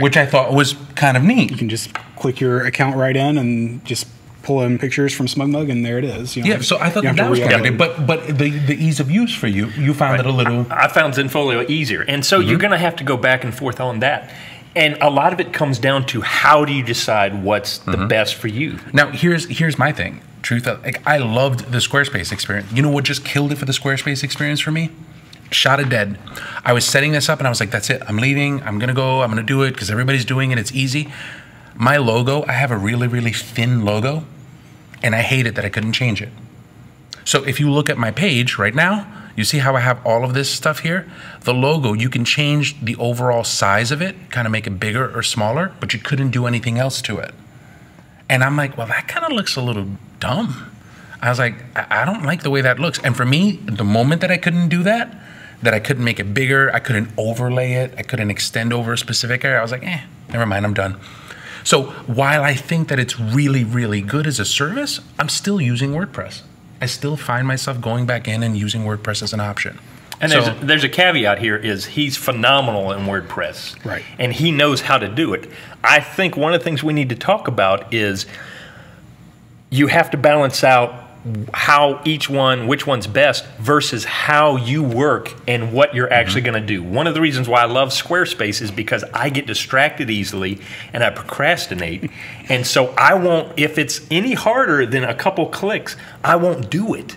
which I thought was kind of neat. You can just click your account right in and just pull in pictures from SmugMug, and there it is. You know, yeah, so I thought that was kind of neat. But the ease of use for you found it a little... I found Zenfolio easier, and so you're going to have to go back and forth on that. And a lot of it comes down to how do you decide what's the best for you. Now, here's my thing. Truth, like I loved the Squarespace experience. You know what just killed it for the Squarespace experience for me? Shot it dead. I was setting this up and I was like, that's it. I'm leaving. I'm going to go. I'm going to do it because everybody's doing it. It's easy. My logo, I have a really, really thin logo and I hate it that I couldn't change it. So if you look at my page right now, you see how I have all of this stuff here? The logo, you can change the overall size of it, kind of make it bigger or smaller, but you couldn't do anything else to it. And I'm like, well, that kind of looks a little dumb. I was like, I don't like the way that looks. And for me, the moment that I couldn't do that I couldn't make it bigger, I couldn't overlay it, I couldn't extend over a specific area, I was like, never mind, I'm done. So while I think that it's really, really good as a service, I'm still using WordPress. I still find myself going back in and using WordPress as an option. And there's a caveat here is he's phenomenal in WordPress. Right. And he knows how to do it. I think one of the things we need to talk about is you have to balance out how which one's best versus how you work and what you're actually going to do. One of the reasons why I love Squarespace is because I get distracted easily and I procrastinate. And so I won't, if it's any harder than a couple clicks, I won't do it.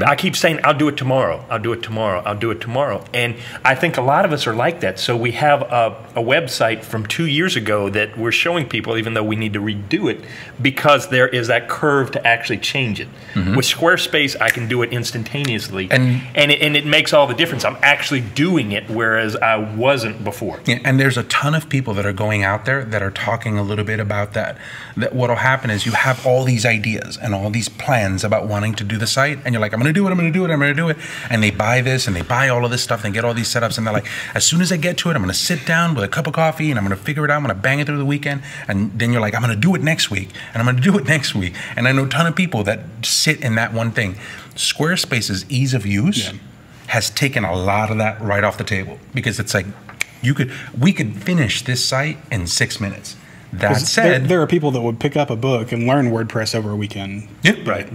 I keep saying, I'll do it tomorrow. I'll do it tomorrow. I'll do it tomorrow. And I think a lot of us are like that. So we have a website from 2 years ago that we're showing people, even though we need to redo it, because there is that curve to actually change it. With Squarespace, I can do it instantaneously, and it makes all the difference. I'm actually doing it, whereas I wasn't before. Yeah, and there's a ton of people that are going out there that are talking a little bit about that. That what'll happen is you have all these ideas and all these plans about wanting to do the site, and you're like, I'm going to do it, I'm going to do it, I'm going to do it, and they buy this and they buy all of this stuff and get all these setups, and they're like, as soon as I get to it, I'm going to sit down with a cup of coffee and I'm going to figure it out. I'm going to bang it through the weekend, and then you're like, I'm going to do it next week, and I'm going to do it next week. And I know a ton of people that sit in that one thing. Squarespace's ease of use has taken a lot of that right off the table, because it's like we could finish this site in 6 minutes. That said, there are people that would pick up a book and learn WordPress over a weekend. Yeah, right.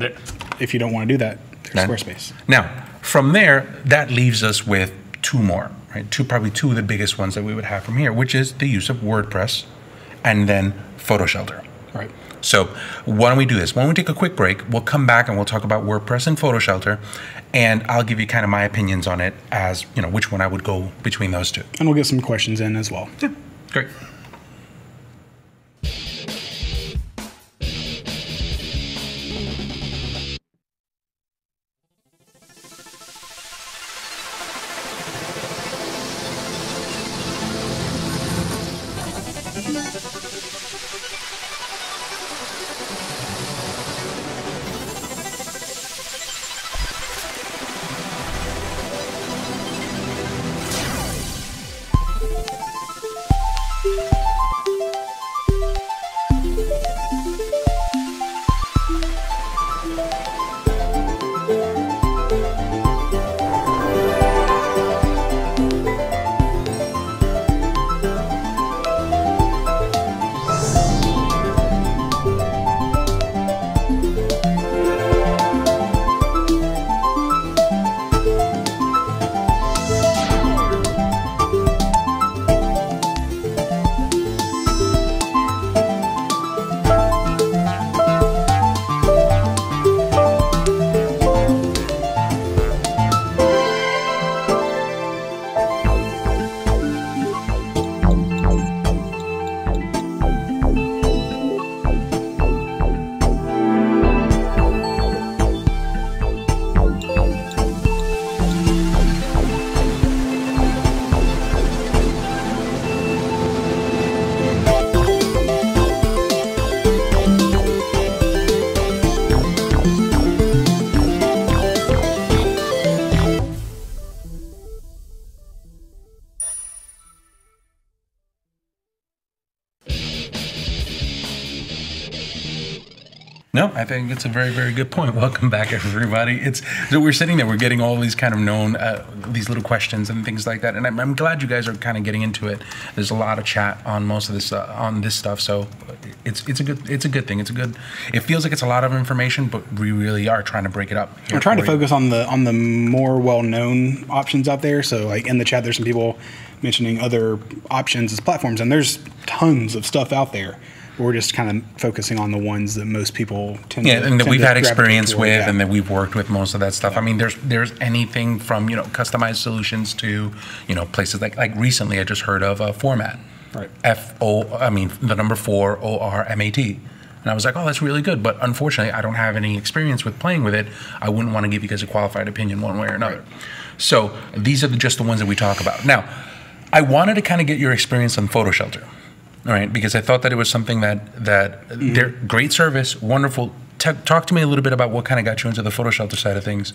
If you don't want to do that, there's Squarespace. Now, from there, that leaves us with two more, right? Probably two of the biggest ones that we would have from here, which is the use of WordPress and then Photoshelter. Right. So why don't we do this? Why don't we take a quick break? We'll come back and we'll talk about WordPress and Photoshelter, and I'll give you kind of my opinions on it as, which one I would go between those two. And we'll get some questions in as well. Yeah, great. No, I think it's a very, very good point. Welcome back, everybody. So we're sitting there, we're getting all these kind of known, these little questions and things like that, and I'm glad you guys are kind of getting into it. There's a lot of chat on most of this on this stuff, so it's a good thing. It feels like it's a lot of information, but we really are trying to break it up. We're trying to focus on the more well-known options out there. So, like in the chat, there's some people mentioning other options as platforms, and there's tons of stuff out there. We're just kind of focusing on the ones that most people tend to and that we've had experience with, yeah. and that we've worked with most of that stuff. Yeah. I mean, there's anything from customized solutions to places like recently I just heard of Format, right? The number 4 ORMAT, and I was like, oh, that's really good. But unfortunately, I don't have any experience with playing with it. I wouldn't want to give you guys a qualified opinion one way or another. Right. So these are just the ones that we talk about. Now, I wanted to kind of get your experience on Photoshelter. All right, because I thought that it was something that they're great service, wonderful. Talk to me a little bit about what kind of got you into the Photoshelter side of things.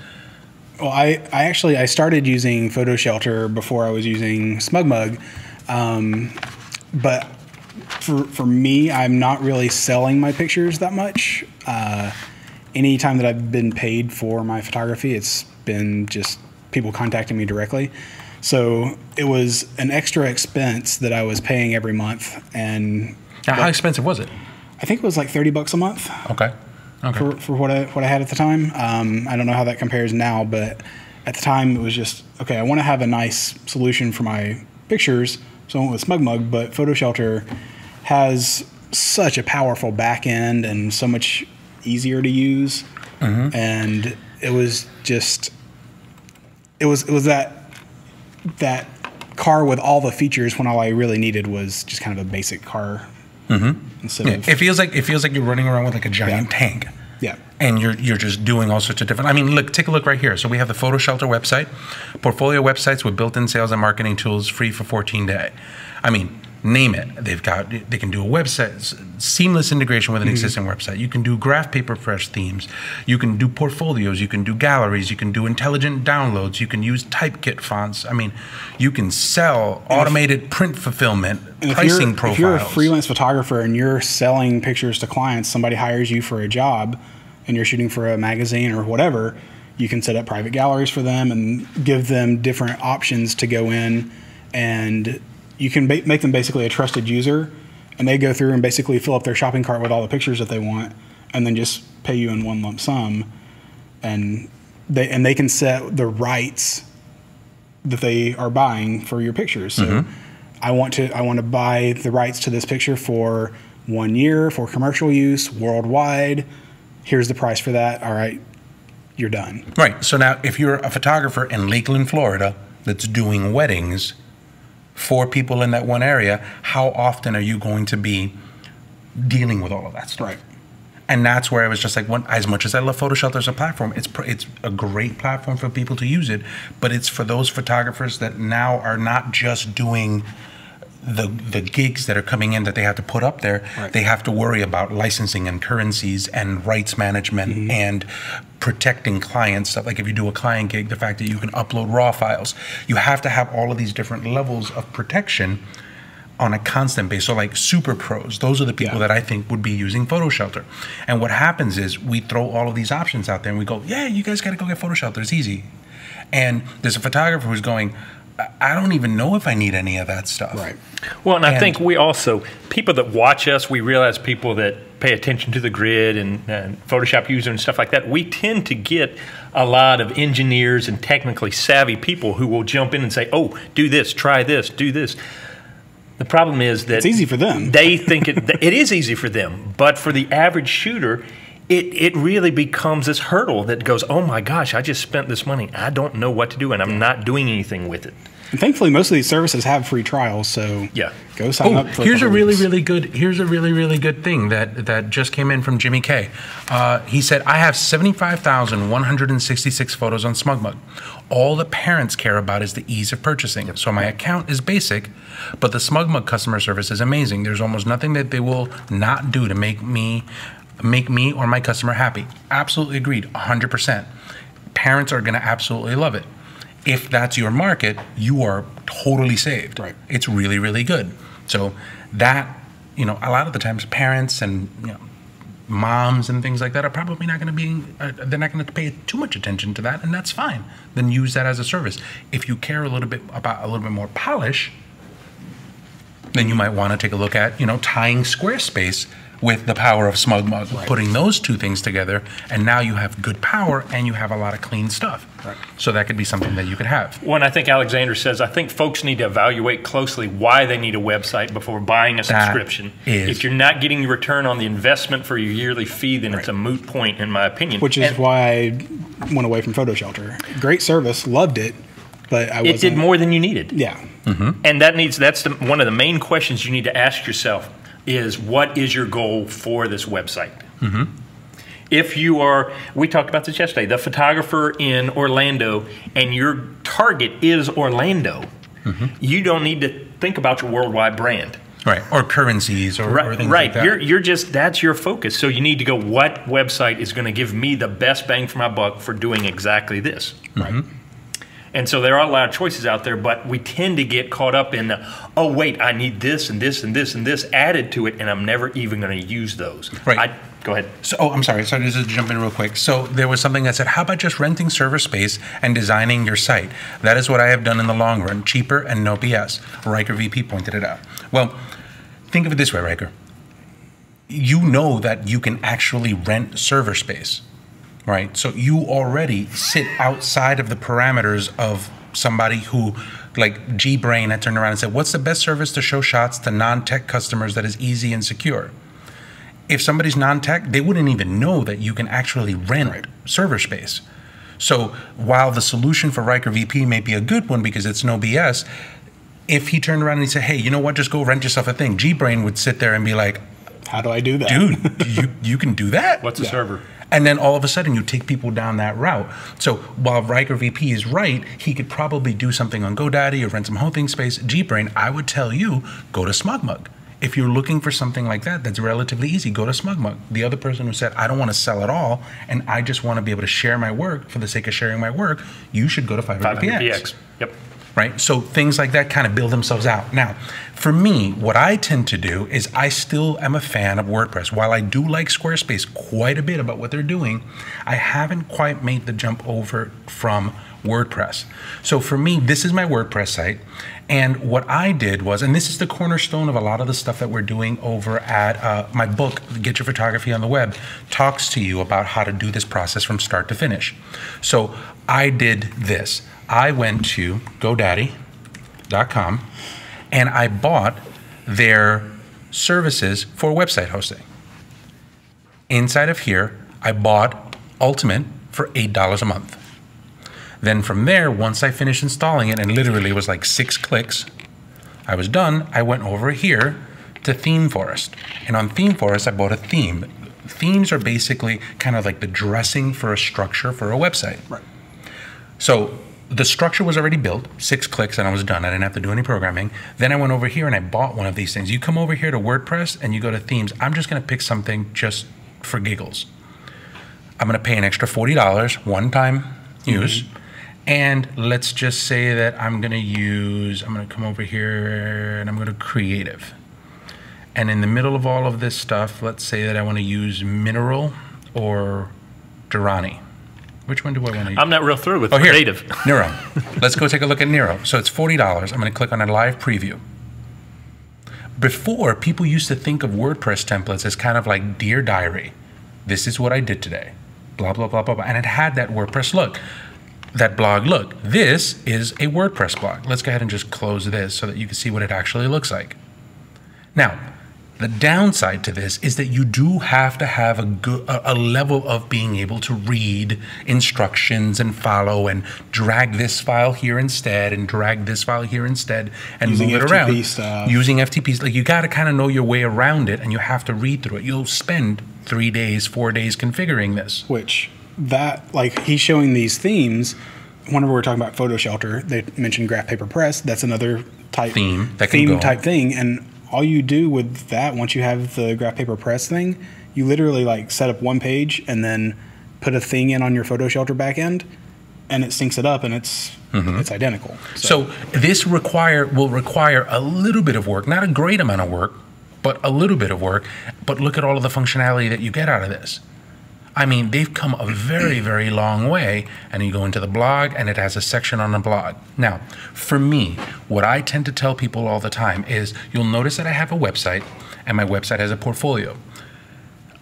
Well, I started using Photoshelter before I was using SmugMug, but for me, I'm not really selling my pictures that much. Any time that I've been paid for my photography, it's been just people contacting me directly. So it was an extra expense that I was paying every month. And now, how expensive was it? I think it was like $30 a month. Okay. For what I had at the time. I don't know how that compares now, but at the time it was just, okay, I want to have a nice solution for my pictures. So I went with SmugMug, but Photoshelter has such a powerful back end and so much easier to use. Mm-hmm. And it was just, it was that car with all the features when all I really needed was just kind of a basic car. Mm-hmm. It feels like you're running around with like a giant tank. Yeah. And you're just doing all sorts of different. I mean, look, take a look right here. So we have the Photoshelter website, portfolio websites with built-in sales and marketing tools, free for 14 days. I mean, name it. They can do a website, seamless integration with an existing website. You can do graph paper fresh themes. You can do portfolios. You can do galleries. You can do intelligent downloads. You can use typekit fonts. I mean, you can sell automated print fulfillment, pricing profiles. If you're a freelance photographer and you're selling pictures to clients, somebody hires you for a job and you're shooting for a magazine or whatever, you can set up private galleries for them and give them different options to go in, and you can make them basically a trusted user, and they go through and basically fill up their shopping cart with all the pictures that they want, and then just pay you in one lump sum, and they can set the rights that they are buying for your pictures. So I want to buy the rights to this picture for 1 year for commercial use worldwide. Here's the price for that. All right, you're done. Right. So now, if you're a photographer in Lakeland, Florida, that's doing weddings for people in that one area, how often are you going to be dealing with all of that stuff? Right. And that's where I was just like, as much as I love Photoshelter as a platform, it's a great platform for people to use it, but it's for those photographers that now are not just doing the gigs that are coming in that they have to put up there. Right. They have to worry about licensing and currencies and rights management and protecting clients stuff. Like if you do a client gig, the fact that you can upload raw files, you have to have all of these different levels of protection on a constant basis. So like super pros, those are the people that I think would be using Photoshelter. And what happens is we throw all of these options out there and we go, yeah, you guys got to go get Photoshelter. It's easy. And there's a photographer who's going, I don't even know if I need any of that stuff. Right. Well, and I think we also, people that watch us, we realize people that pay attention to the grid and Photoshop user and stuff like that, we tend to get a lot of engineers and technically savvy people who will jump in and say, oh, do this, try this, do this. The problem is that it's easy for them. They think it is easy for them, but for the average shooter, it really becomes this hurdle that goes, oh my gosh, I just spent this money. I don't know what to do, and I'm not doing anything with it. And thankfully, most of these services have free trials, so go sign up. For here's a really good thing that just came in from Jimmy K. He said, I have 75,166 photos on SmugMug. All the parents care about is the ease of purchasing. So my account is basic, but the SmugMug customer service is amazing. There's almost nothing that they will not do to make me or my customer happy. Absolutely agreed, 100%. Parents are going to absolutely love it. If that's your market, you are totally saved. Right. It's really, really good. So that, a lot of the times parents and moms and things like that are probably not going to be, they're not going to pay too much attention to that, and that's fine. Then use that as a service. If you care a little bit about a little bit more polish, then you might want to take a look at, tying Squarespace with the power of SmugMug, putting those two things together, and now you have good power and you have a lot of clean stuff. Right. So that could be something that you could have. Well, and I think Alexander says, I think folks need to evaluate closely why they need a website before buying a subscription. If you're not getting your return on the investment for your yearly fee, then it's a moot point, in my opinion. Which is why I went away from Photoshelter. Great service, loved it, but it did more than you needed. Yeah. And that's one of the main questions you need to ask yourself. Is what is your goal for this website? If you are, we talked about this yesterday, the photographer in Orlando and your target is Orlando, you don't need to think about your worldwide brand. Right, or currencies or things like that. You're just, that's your focus. So you need to go, what website is going to give me the best bang for my buck for doing exactly this? Right. And so there are a lot of choices out there, but we tend to get caught up in the, oh, wait, I need this and this and this and this added to it, and I'm never even going to use those. Right. Go ahead. So, I'm sorry. So just to jump in real quick. So there was something that said, how about just renting server space and designing your site? That is what I have done in the long run. Cheaper and no BS. Riker VP pointed it out. Well, think of it this way, Riker. You know that you can actually rent server space. Right, so you already sit outside of the parameters of somebody who, like G-Brain, had turned around and said, what's the best service to show shots to non-tech customers that is easy and secure? If somebody's non-tech, they wouldn't even know that you can actually rent server space. So while the solution for Riker VP may be a good one because it's no BS, if he turned around and he said, hey, you know what, just go rent yourself a thing, G-Brain would sit there and be like, how do I do that? Dude, you can do that? What's a server? And then all of a sudden you take people down that route. So while Riker VP is right, he could probably do something on GoDaddy or rent some hosting space. GBrain, I would tell you, go to SmugMug. If you're looking for something like that, that's relatively easy, go to SmugMug. The other person who said, I don't want to sell at all, and I just want to be able to share my work for the sake of sharing my work, you should go to 500px. Yep. Right? So things like that kind of build themselves out. Now, for me, what I tend to do is I still am a fan of WordPress. While I do like Squarespace quite a bit about what they're doing, I haven't quite made the jump over from WordPress. So for me, this is my WordPress site. And what I did was, and this is the cornerstone of a lot of the stuff that we're doing over at my book, Get Your Photography on the Web, talks to you about how to do this process from start to finish. So I did this. I went to GoDaddy.com and I bought their services for website hosting. Inside of here, I bought Ultimate for $8 a month. Then from there, once I finished installing it, and literally it was like 6 clicks, I was done. I went over here to Theme Forest. And on Theme Forest, I bought a theme. Themes are basically kind of like the dressing for a structure for a website. Right. So the structure was already built, 6 clicks, and I was done. I didn't have to do any programming. Then I went over here and I bought one of these things. You come over here to WordPress and you go to themes. I'm just going to pick something just for giggles. I'm going to pay an extra $40 one-time use. And let's just say that I'm going to come over here and I'm going to creative. And in the middle of all of this stuff, let's say that I want to use Mineral or Durrani. Which one do I want to use? I'm not real through with here. creative. Nero. Let's go take a look at Nero. So it's $40. I'm going to click on a live preview. Before, people used to think of WordPress templates as kind of like Dear Diary. This is what I did today. Blah, blah, blah, blah, blah. And it had that WordPress look. That blog look. This is a WordPress blog. Let's go ahead and just close this so that you can see what it actually looks like. Now, the downside to this is that you do have to have a level of being able to read instructions and follow and drag this file here instead and drag this file here instead and using move it FTP around. stuff. Using FTPs. Like, you got to kind of know your way around it and you have to read through it. You'll spend 3 days, 4 days configuring this. Which, that, like, he's showing these themes. Whenever we're talking about Photoshelter, they mentioned Graph Paper Press. That's another type theme type thing. And all you do with that, once you have the Graph Paper Press thing, you literally like set up one page and then put a thing in on your Photoshelter backend, and it syncs it up, and it's identical. So this will require a little bit of work, not a great amount of work, but a little bit of work. But look at all of the functionality that you get out of this. I mean, they've come a very, very long way, and you go into the blog, and it has a section on the blog. Now, for me, what I tend to tell people all the time is, you'll notice that I have a website, and my website has a portfolio.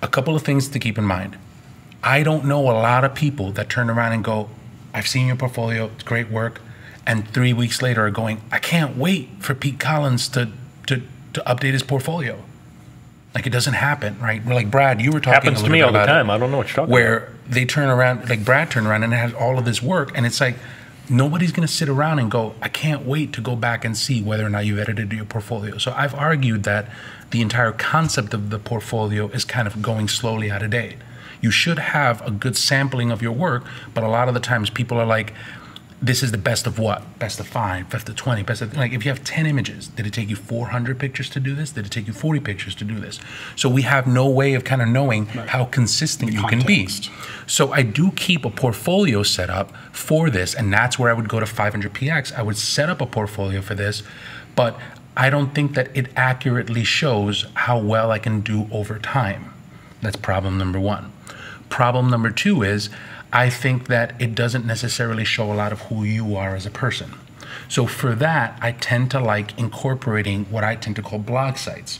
A couple of things to keep in mind. I don't know a lot of people that turn around and go, I've seen your portfolio, it's great work, and 3 weeks later are going, I can't wait for Pete Collins to update his portfolio. Like, it doesn't happen, right? Like Brad, you were talking Happens a to little me bit all the about time. it, I don't know what you're talking where about. they turn around, like Brad turned around and it has all of this work, and it's like, nobody's going to sit around and go, I can't wait to go back and see whether or not you've edited your portfolio. So I've argued that the entire concept of the portfolio is kind of going slowly out of date. You should have a good sampling of your work, but a lot of the times people are like, this is the best of what? Best of 5, best of 20, best of, like, if you have 10 images, did it take you 400 pictures to do this? Did it take you 40 pictures to do this? So we have no way of kind of knowing how consistent you can be. So I do keep a portfolio set up for this, and that's where I would go to 500px. I would set up a portfolio for this, but I don't think that it accurately shows how well I can do over time. That's problem number 1. Problem number 2 is, I think that it doesn't necessarily show a lot of who you are as a person. So for that, I tend to like incorporating what I tend to call blog sites,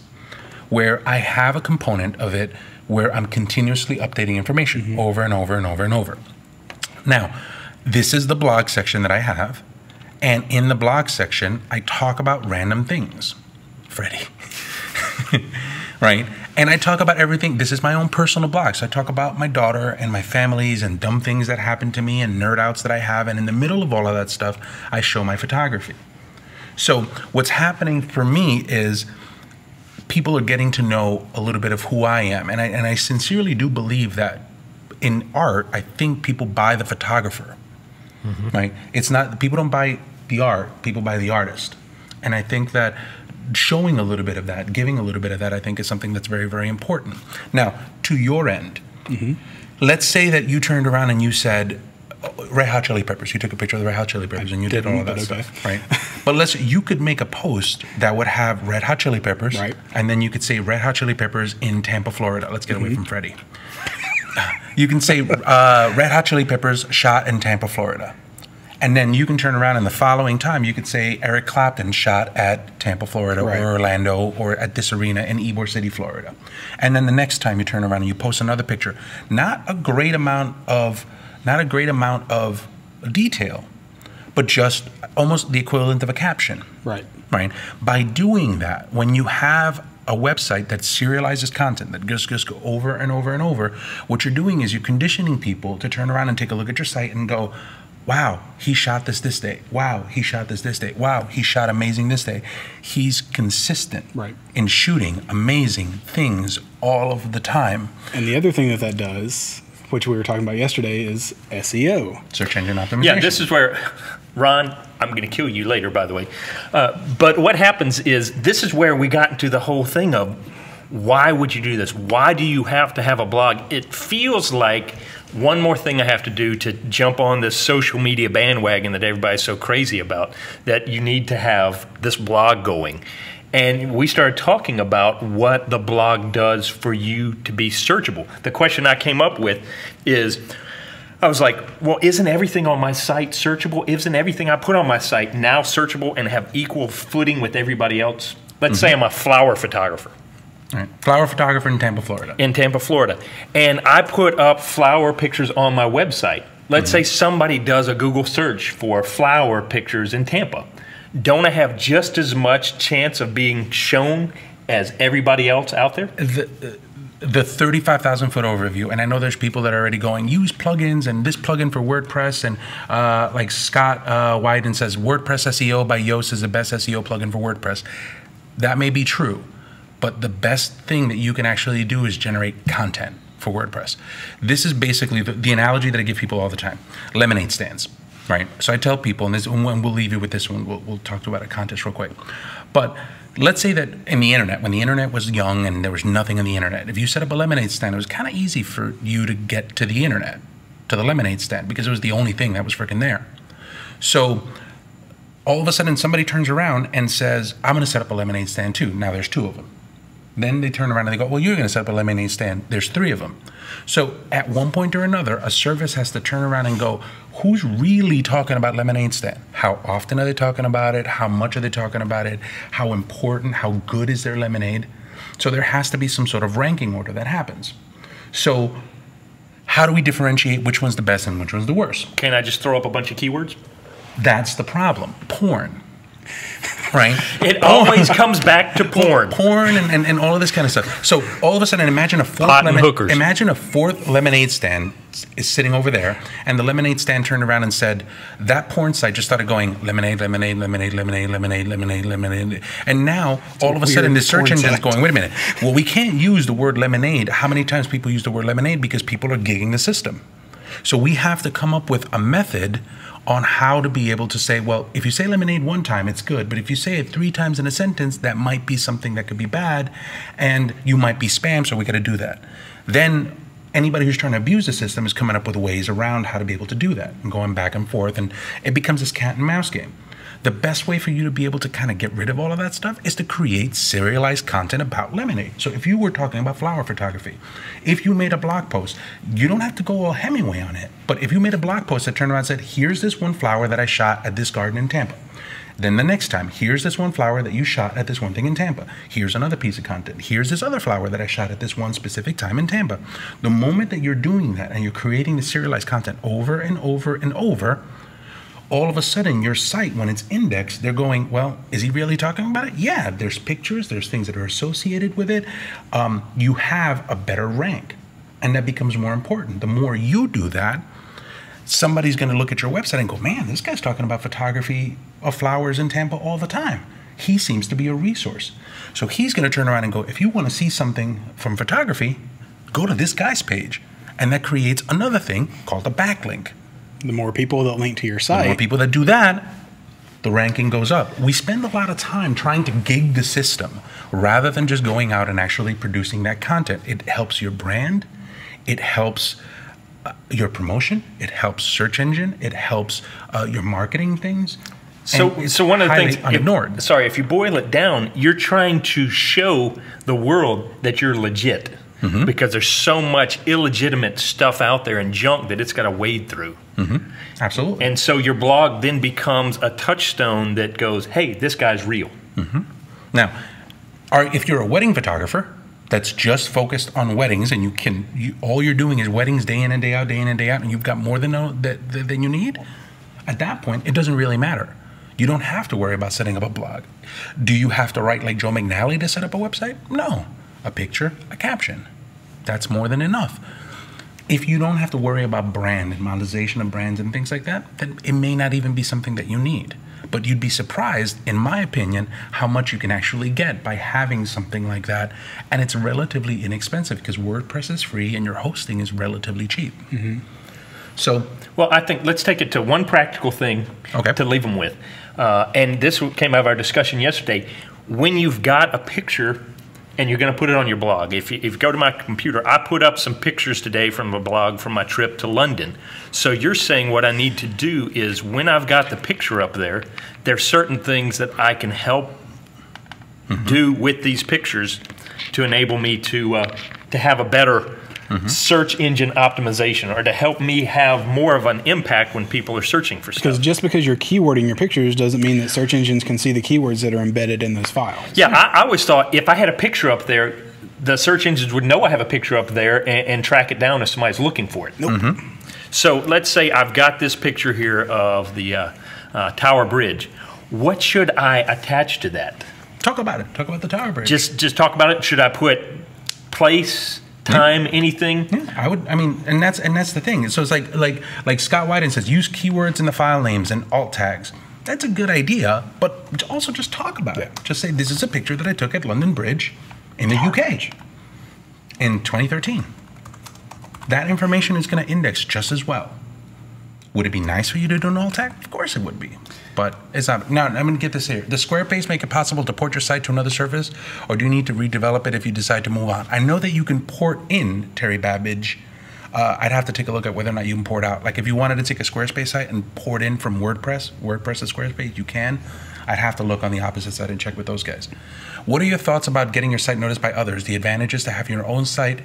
where I have a component of it where I'm continuously updating information over and over and over and over. Now, this is the blog section that I have, and in the blog section, I talk about random things. Freddie. Right? And I talk about everything. This is my own personal blog. So I talk about my daughter and my families and dumb things that happen to me and nerd outs that I have. And in the middle of all of that stuff, I show my photography. So what's happening for me is people are getting to know a little bit of who I am. And I sincerely do believe that in art, I think people buy the photographer, right? It's not, people don't buy the art, people buy the artist. And I think that showing a little bit of that, giving a little bit of that, I think is something that's very, very important. Now, to your end, let's say that you turned around and you said, Red Hot Chili Peppers. You took a picture of the Red Hot Chili Peppers and you did all of that stuff, right? But you could make a post that would have Red Hot Chili Peppers, right? And then you could say Red Hot Chili Peppers in Tampa, Florida. Let's get away from Freddie. You can say Red Hot Chili Peppers shot in Tampa, Florida. And then you can turn around and the following time you could say Eric Clapton shot at Tampa, Florida, or Orlando, or at this arena in Ybor City, Florida. And then the next time you turn around and you post another picture. Not a great amount of detail, but just almost the equivalent of a caption. Right. By doing that, when you have a website that serializes content that just go over and over and over, what you're doing is you're conditioning people to turn around and take a look at your site and go, wow, he shot this day. Wow, he shot this day. Wow, he shot amazing this day. He's consistent in shooting amazing things all of the time. And the other thing that does, which we were talking about yesterday, is SEO. Search engine optimization. Yeah, this is where, Ron, I'm going to kill you later, by the way. But what happens is, this is where we got into the whole thing of, why would you do this? Why do you have to have a blog? It feels like one more thing I have to do to jump on this social media bandwagon that everybody's so crazy about, that you need to have this blog going. And we started talking about what the blog does for you to be searchable. The question I came up with is, I was like, well, isn't everything on my site searchable? Isn't everything I put on my site now searchable and have equal footing with everybody else? Let's say I'm a flower photographer. Right. Flower photographer in Tampa, Florida. In Tampa, Florida. And I put up flower pictures on my website. Let's say somebody does a Google search for flower pictures in Tampa. Don't I have just as much chance of being shown as everybody else out there? The 35,000 foot overview, and I know there's people that are already going, use plugins and this plugin for WordPress, and like Scott Wyden says, WordPress SEO by Yoast is the best SEO plugin for WordPress. That may be true, but the best thing that you can actually do is generate content for WordPress. This is basically the analogy that I give people all the time. Lemonade stands. Right, so I tell people, and we'll leave you with this one. We'll talk about a contest real quick. But let's say that in the internet, when the internet was young and there was nothing on the internet, if you set up a lemonade stand, it was kind of easy for you to get to the internet, to the lemonade stand, because it was the only thing that was freaking there. So all of a sudden, somebody turns around and says, "I'm going to set up a lemonade stand too." Now there's 2 of them. Then they turn around and they go, "Well, you're going to set up a lemonade stand." There's 3 of them. So at one point or another, a service has to turn around and go, who's really talking about lemonade stand? How often are they talking about it? How much are they talking about it? How important, how good is their lemonade? So there has to be some sort of ranking order that happens. So how do we differentiate which one's the best and which one's the worst? Can I just throw up a bunch of keywords? That's the problem. Porn. Right? It always comes back to porn. Porn and all of this kind of stuff. So all of a sudden, imagine a fourth lemonade stand is sitting over there, and the lemonade stand turned around and said, that porn site just started going, lemonade, lemonade, lemonade, lemonade, lemonade, lemonade, lemonade. And now, all of a sudden, the search engine is going, wait a minute. Well, we can't use the word lemonade. How many times people use the word lemonade? Because people are gigging the system. So we have to come up with a method on how to be able to say, well, if you say lemonade one time, it's good. But if you say it 3 times in a sentence, that might be something that could be bad. And you might be spam, so we got to do that. Then anybody who's trying to abuse the system is coming up with ways around how to be able to do that and going back and forth. And it becomes this cat and mouse game. The best way for you to be able to kind of get rid of all of that stuff is to create serialized content about lemonade. So if you were talking about flower photography, if you made a blog post, you don't have to go all Hemingway on it. But if you made a blog post that turned around and said, here's this one flower that I shot at this garden in Tampa. Then the next time, here's this one flower that you shot at this one thing in Tampa. Here's another piece of content. Here's this other flower that I shot at this one specific time in Tampa. The moment that you're doing that and you're creating the serialized content over and over and over, all of a sudden your site, when it's indexed, they're going, well, is he really talking about it? Yeah, there's pictures, there's things that are associated with it. You have a better rank, and that becomes more important. The more you do that, somebody's going to look at your website and go, man, this guy's talking about photography of flowers in Tampa all the time. He seems to be a resource. So he's going to turn around and go, if you want to see something from photography, go to this guy's page. And that creates another thing called a backlink. The more people that link to your The site, more people that do that, the ranking goes up. We spend a lot of time trying to gig the system rather than just going out and actually producing that content. It helps your brand. It helps your promotion. It helps search engine. It helps your marketing things. So one of the things, ignored. If you boil it down, you're trying to show the world that you're legit. Because there's so much illegitimate stuff out there and junk that it's got to wade through. Absolutely. And so your blog then becomes a touchstone that goes, hey, this guy's real. Now, if you're a wedding photographer that's just focused on weddings and all you're doing is weddings day in and day out, and you've got more than you need, at that point, it doesn't really matter. You don't have to worry about setting up a blog. Do you have to write like Joe McNally to set up a website? No. A picture, a caption. That's more than enough. If you don't have to worry about brand and monetization of brands and things like that, then it may not even be something that you need. But you'd be surprised, in my opinion, how much you can actually get by having something like that. And it's relatively inexpensive because WordPress is free and your hosting is relatively cheap. So, well, I think let's take it to one practical thing to leave them with. And this came out of our discussion yesterday. When you've got a picture and you're going to put it on your blog. If you go to my computer, I put up some pictures today from the blog from my trip to London. So you're saying what I need to do is when I've got the picture up there, there's certain things that I can help do with these pictures to enable me to have a better search engine optimization, or to help me have more of an impact when people are searching for stuff. Because just because you're keywording your pictures doesn't mean that search engines can see the keywords that are embedded in those files. Yeah, I always thought if I had a picture up there, the search engines would know I have a picture up there and track it down if somebody's looking for it. Nope. So let's say I've got this picture here of the Tower Bridge. What should I attach to that? talk about it. Talk about the Tower Bridge. Just talk about it. Should I put place, time, anything? Yeah, I would. I mean, and that's the thing. So it's like Scott Wyden says, use keywords in the file names and alt tags. That's a good idea, but also just talk about it. Just say, this is a picture that I took at London Bridge in the UK in 2013. That information is going to index just as well. Would it be nice for you to do an alt tag? Of course it would be. But it's not. Now, I'm going to get this here. Does Squarespace make it possible to port your site to another service? Or do you need to redevelop it if you decide to move on? I know that you can port in Terry Babbage. I'd have to take a look at whether or not you can port out. Like if you wanted to take a Squarespace site and port in from WordPress to Squarespace, you can. I'd have to look on the opposite side and check with those guys. What are your thoughts about getting your site noticed by others? The advantages to having your own site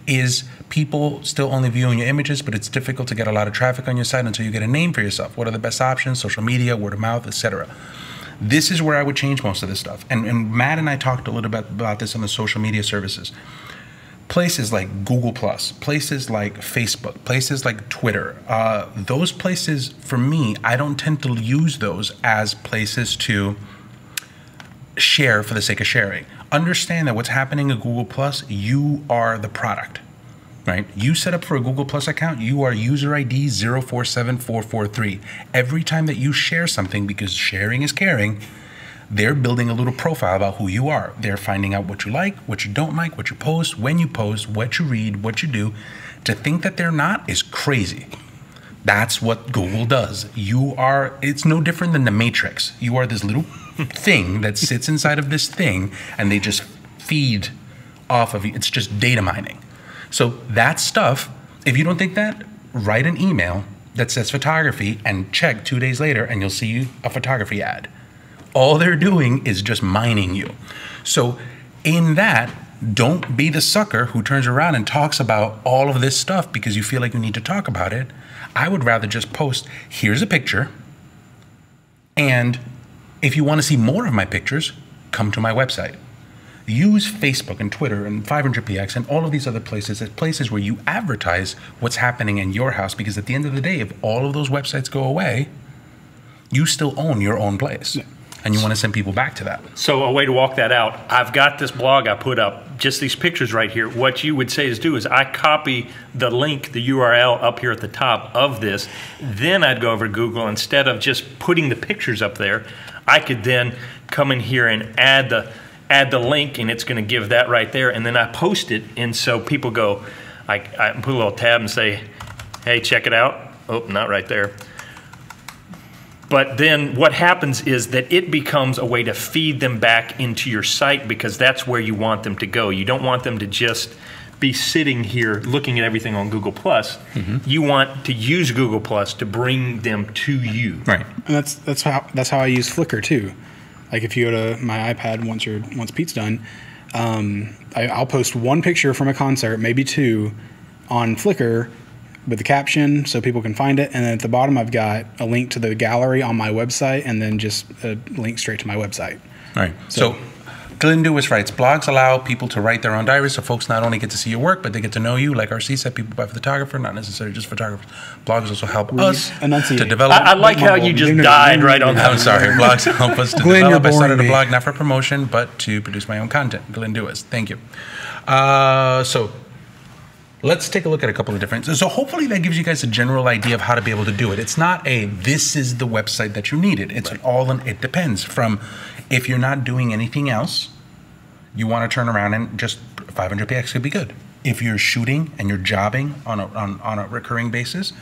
is people still only viewing your images, but it's difficult to get a lot of traffic on your site until you get a name for yourself. What are the best options? Social media, word of mouth, etc. This is where I would change most of this stuff. And Matt and I talked a little bit about this on the social media services. Places like Google+, places like Facebook, places like Twitter, those places, for me, I don't tend to use those as places to share for the sake of sharing. Understand that what's happening at Google+, you are the product, right? You set up for a Google+ account, you are user ID 047443. Every time that you share something, because sharing is caring, they're building a little profile about who you are. They're finding out what you like, what you don't like, what you post, when you post, what you read, what you do. To think that they're not is crazy. That's what Google does. It's no different than the Matrix. You are this little thing that sits inside of this thing, and they just feed off of you. It's just data mining. So that stuff, if you don't think that, write an email that says photography and check 2 days later, and you'll see a photography ad. All they're doing is just mining you. So in that, don't be the sucker who turns around and talks about all of this stuff because you feel like you need to talk about it. I would rather just post, here's a picture, and if you want to see more of my pictures, come to my website. Use Facebook and Twitter and 500px and all of these other places as places where you advertise what's happening in your house, because at the end of the day, if all of those websites go away, you still own your own place. Yeah. And you want to send people back to that. So a way to walk that out, I've got this blog I put up, just these pictures right here. What you would say is I copy the link, the URL up here at the top of this. Then I'd go over to Google. Instead of just putting the pictures up there, I could then come in here and add the link, and it's going to give that right there. And then I post it, and so people go, I put a little tab and say, hey, check it out. Oh, not right there. But then what happens is that it becomes a way to feed them back into your site, because that's where you want them to go. You don't want them to just be sitting here looking at everything on Google+. You want to use Google+ to bring them to you. Right. And that's how I use Flickr too. Like if you go to my iPad once Pete's done, I'll post one picture from a concert, maybe two, on Flickr with the caption so people can find it, and then at the bottom I've got a link to the gallery on my website, and then just a link straight to my website. All right. So Glenn Dewis writes, blogs allow people to write their own diaries, so folks not only get to see your work, but they get to know you. Like RC said, people buy photographer, not necessarily just photographers. Blogs also help us to develop. I like how you just died right on that. I'm sorry. Blogs help us to develop. I started a blog not for promotion, but to produce my own content. Glenn Dewis, thank you. So let's take a look at a couple of different. So hopefully that gives you guys a general idea of how to be able to do it. It's not this is the website that you needed. It's it depends. From if you're not doing anything else, you want to turn around and just 500px could be good. If you're shooting and you're jobbing on a recurring basis,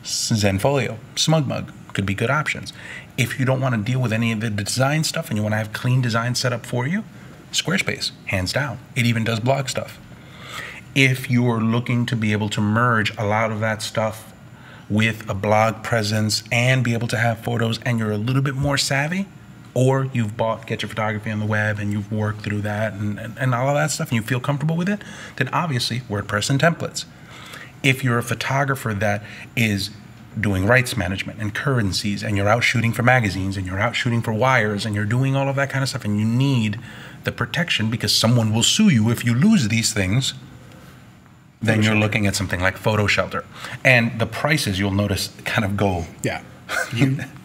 Zenfolio, SmugMug could be good options. If you don't want to deal with any of the design stuff and you want to have clean design set up for you, Squarespace, hands down. It even does blog stuff. If you're looking to be able to merge a lot of that stuff with a blog presence and be able to have photos, and you're a little bit more savvy, or you've bought Get Your Photography on the web and you've worked through that and all of that stuff and you feel comfortable with it, then obviously WordPress and templates. If you're a photographer that is doing rights management and currencies, and you're out shooting for magazines and you're out shooting for wires and you're doing all of that kind of stuff, and you need the protection because someone will sue you if you lose these things, then you're looking at something like Photoshelter. And the prices, you'll notice, kind of go. Yeah.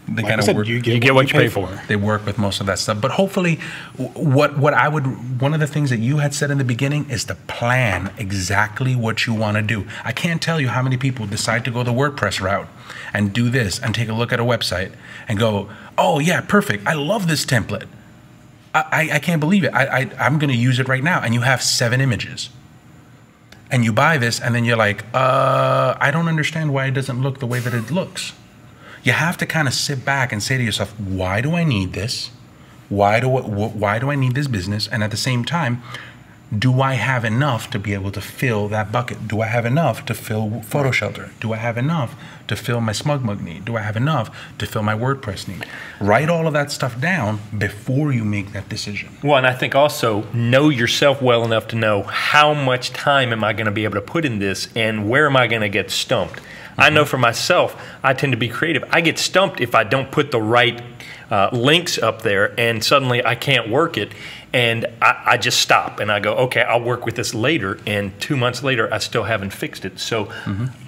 They like kind of work. You get what you pay for. They work with most of that stuff. But hopefully, one of the things that you had said in the beginning is to plan exactly what you want to do. I can't tell you how many people decide to go the WordPress route and do this and take a look at a website and go, oh yeah, perfect. I love this template. I can't believe it. I'm going to use it right now. And you have 7 images. And you buy this, and then you're like, I don't understand why it doesn't look the way that it looks. You have to kind of sit back and say to yourself, why do I need this? Why do I need this business? And at the same time, do I have enough to be able to fill that bucket? Do I have enough to fill Photoshelter? Do I have enough to fill my SmugMug need? Do I have enough to fill my WordPress need? Write all of that stuff down before you make that decision. Well, and I think also know yourself well enough to know how much time am I going to be able to put in this, and where am I going to get stumped? I know for myself, I tend to be creative. I get stumped if I don't put the right links up there, and suddenly I can't work it, and I just stop and I go, okay, I'll work with this later, and 2 months later I still haven't fixed it. So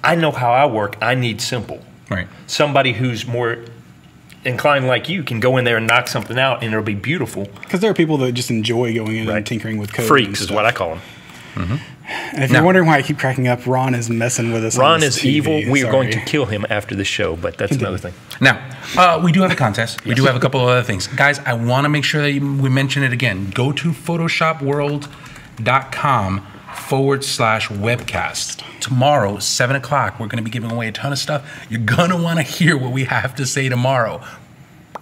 I know how I work. I need simple. Right. Somebody who's more inclined like you can go in there and knock something out, and it'll be beautiful. Because there are people that just enjoy going in and tinkering with code. Freaks is what I call them. And if you're wondering why I keep cracking up, Ron is messing with us. Ron is evil. We are going to kill him after the show, but that's another thing. Now, we do have a contest. We do have a couple of other things. Guys, I want to make sure that we mention it again. Go to photoshopworld.com/webcast. Tomorrow, 7 o'clock, we're going to be giving away a ton of stuff. You're going to want to hear what we have to say tomorrow.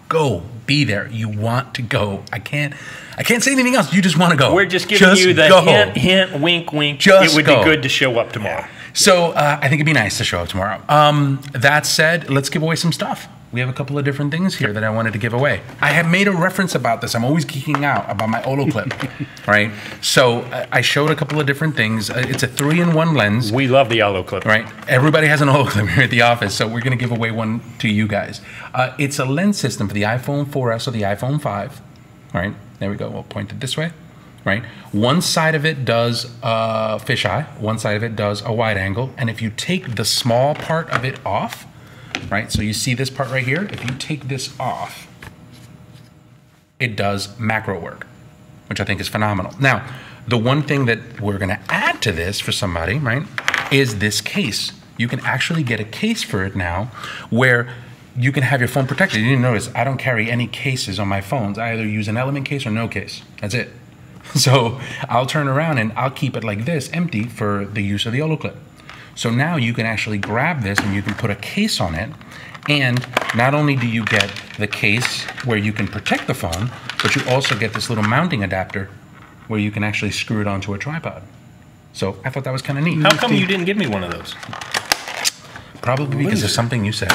Go. Be there. You want to go. I can't say anything else. You just want to go. We're just giving you the hint, wink, wink. It would be good to show up tomorrow. Yeah. So I think it'd be nice to show up tomorrow. That said, let's give away some stuff. We have a couple of different things here that I wanted to give away. I have made a reference about this. I'm always geeking out about my Olo clip, right? So I showed a couple of different things. It's a 3-in-1 lens. We love the Olo clip. Right? Everybody has an Olo clip here at the office, so we're going to give away one to you guys. It's a lens system for the iPhone 4S or the iPhone 5. All right, there we go. We'll point it this way. Right? One side of it does fisheye. One side of it does a wide angle. And if you take the small part of it off, right? So you see this part right here. If you take this off, it does macro work, which I think is phenomenal. Now, the one thing that we're going to add to this for somebody, right, is this case. You can actually get a case for it now where you can have your phone protected. You didn't notice I don't carry any cases on my phones. I either use an Element case or no case. That's it. So I'll turn around and I'll keep it like this, empty, for the use of the Olo clip. So now you can actually grab this and you can put a case on it. And not only do you get the case where you can protect the phone, but you also get this little mounting adapter where you can actually screw it onto a tripod. So I thought that was kind of neat. How come you didn't give me one of those? Probably because of something you said.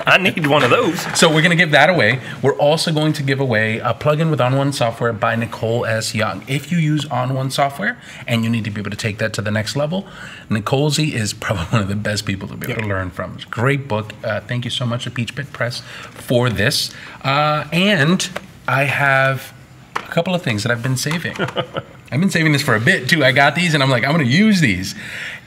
I need one of those. So we're going to give that away. We're also going to give away a plugin with On1 software by Nicole S. Young. If you use On1 software and you need to be able to take that to the next level, Nicole Z is probably one of the best people to be able to learn from. It's a great book. Thank you so much to Peach Pit Press for this. And I have a couple of things that I've been saving. I've been saving this for a bit too. I got these and I'm like, I'm going to use these.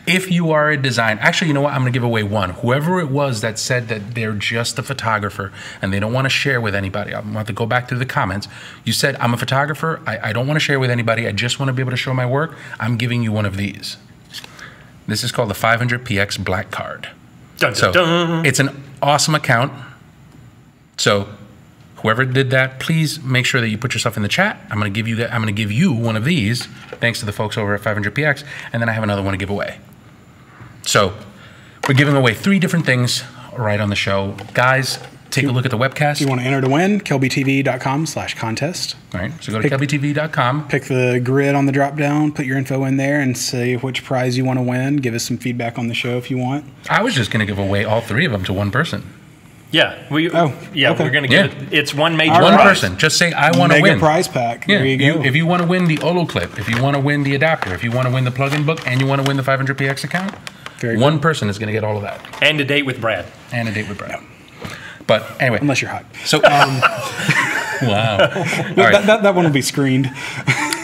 If you are a designer, actually, you know what? I'm going to give away one. Whoever it was that said that they're just a photographer and they don't want to share with anybody, I'm going to have to go back through the comments. You said, I'm a photographer. I don't want to share with anybody. I just want to be able to show my work. I'm giving you one of these. This is called the 500px Black Card. Dun, dun, So dun. it's an awesome account. So whoever did that, please make sure that you put yourself in the chat. I'm going to give you that. I'm going to give you one of these, thanks to the folks over at 500px, and then I have another one to give away. So we're giving away 3 different things right on the show. Guys, take a look at the webcast. If you want to enter to win, kelbytv.com/contest. All right, so go to kelbytv.com. Pick the grid on the drop down, put your info in there, and say which prize you want to win. Give us some feedback on the show if you want. I was just going to give away all 3 of them to one person. Yeah, okay. we're going to give it. It's one major One prize. person. Just say, I want to Mega win. prize pack. Yeah, There you go. if you want to win the Olo clip, if you want to win the adapter, if you want to win the plugin book, and you want to win the 500px account, Very one person is going to get all of that. And a date with Brad. And a date with Brad. But anyway. Unless you're hot. So, wow. All right. That one will be screened.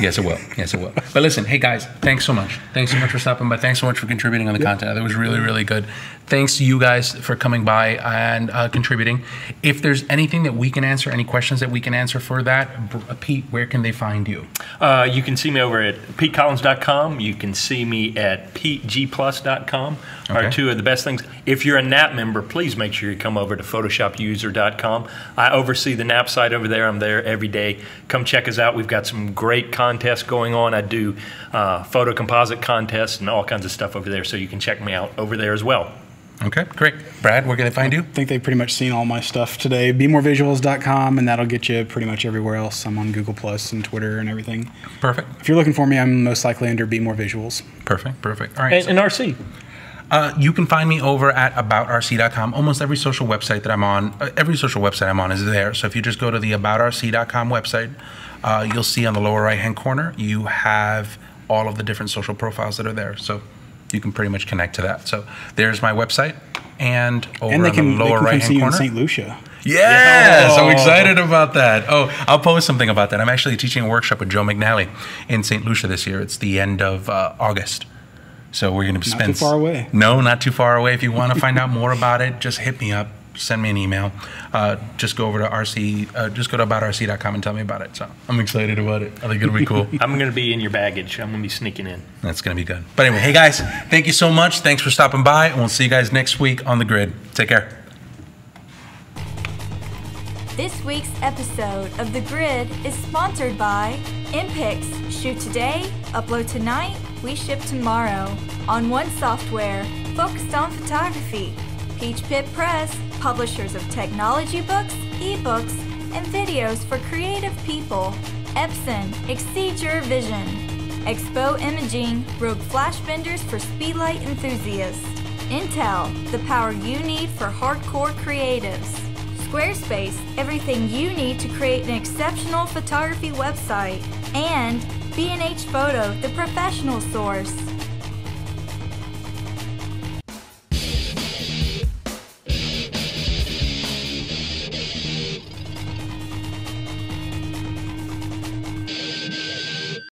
Yes, it will. Yes, it will. But listen, hey guys, thanks so much. Thanks so much for stopping by. Thanks so much for contributing on the content. That was really, really good. Thanks to you guys for coming by and contributing. If there's anything that we can answer, any questions that we can answer for that, Pete, where can they find you? You can see me over at petecollins.com. You can see me at petegplus.com. Okay. Are 2 of the best things. If you're a NAP member, please make sure you come over to photoshopuser.com. I oversee the NAP site over there. I'm there every day. Come check us out. We've got some great contests going on. I do photo composite contests and all kinds of stuff over there, so you can check me out over there as well. Okay, great. Brad, where can they find you? I think they've pretty much seen all my stuff today. BeMoreVisuals.com, and that'll get you pretty much everywhere else. I'm on Google Plus and Twitter and everything. Perfect. If you're looking for me, I'm most likely under Be More Visuals. Perfect, perfect. All right. And RC. You can find me over at aboutrc.com. Almost every social website that I'm on, every social website I'm on is there. So if you just go to the aboutrc.com website, you'll see on the lower right-hand corner, you have all of the different social profiles that are there. So you can pretty much connect to that. So there's my website, and over And they on can, the lower right-hand see you in corner. St. Lucia. Yes, Oh. I'm excited about that. Oh, I'll post something about that. I'm actually teaching a workshop with Joe McNally in St. Lucia this year. It's the end of August. So we're going to spend... Not too far away. No, not too far away. If you want to find out more about it, just hit me up. Send me an email. Just go over to RC, just go to aboutrc.com and tell me about it. So I'm excited about it. I think it'll be cool. I'm going to be in your baggage. I'm going to be sneaking in. That's going to be good. But anyway, hey guys, thank you so much. Thanks for stopping by, and we'll see you guys next week on The Grid. Take care. This week's episode of The Grid is sponsored by InPix. Shoot today, upload tonight, we ship tomorrow. On1 software, focused on photography. Peach Pit Press, publishers of technology books, ebooks, and videos for creative people. Epson, exceed your vision. Expo Imaging, rogue flash vendors for speedlight enthusiasts. Intel, the power you need for hardcore creatives. Squarespace, everything you need to create an exceptional photography website. And B&H Photo, the professional source.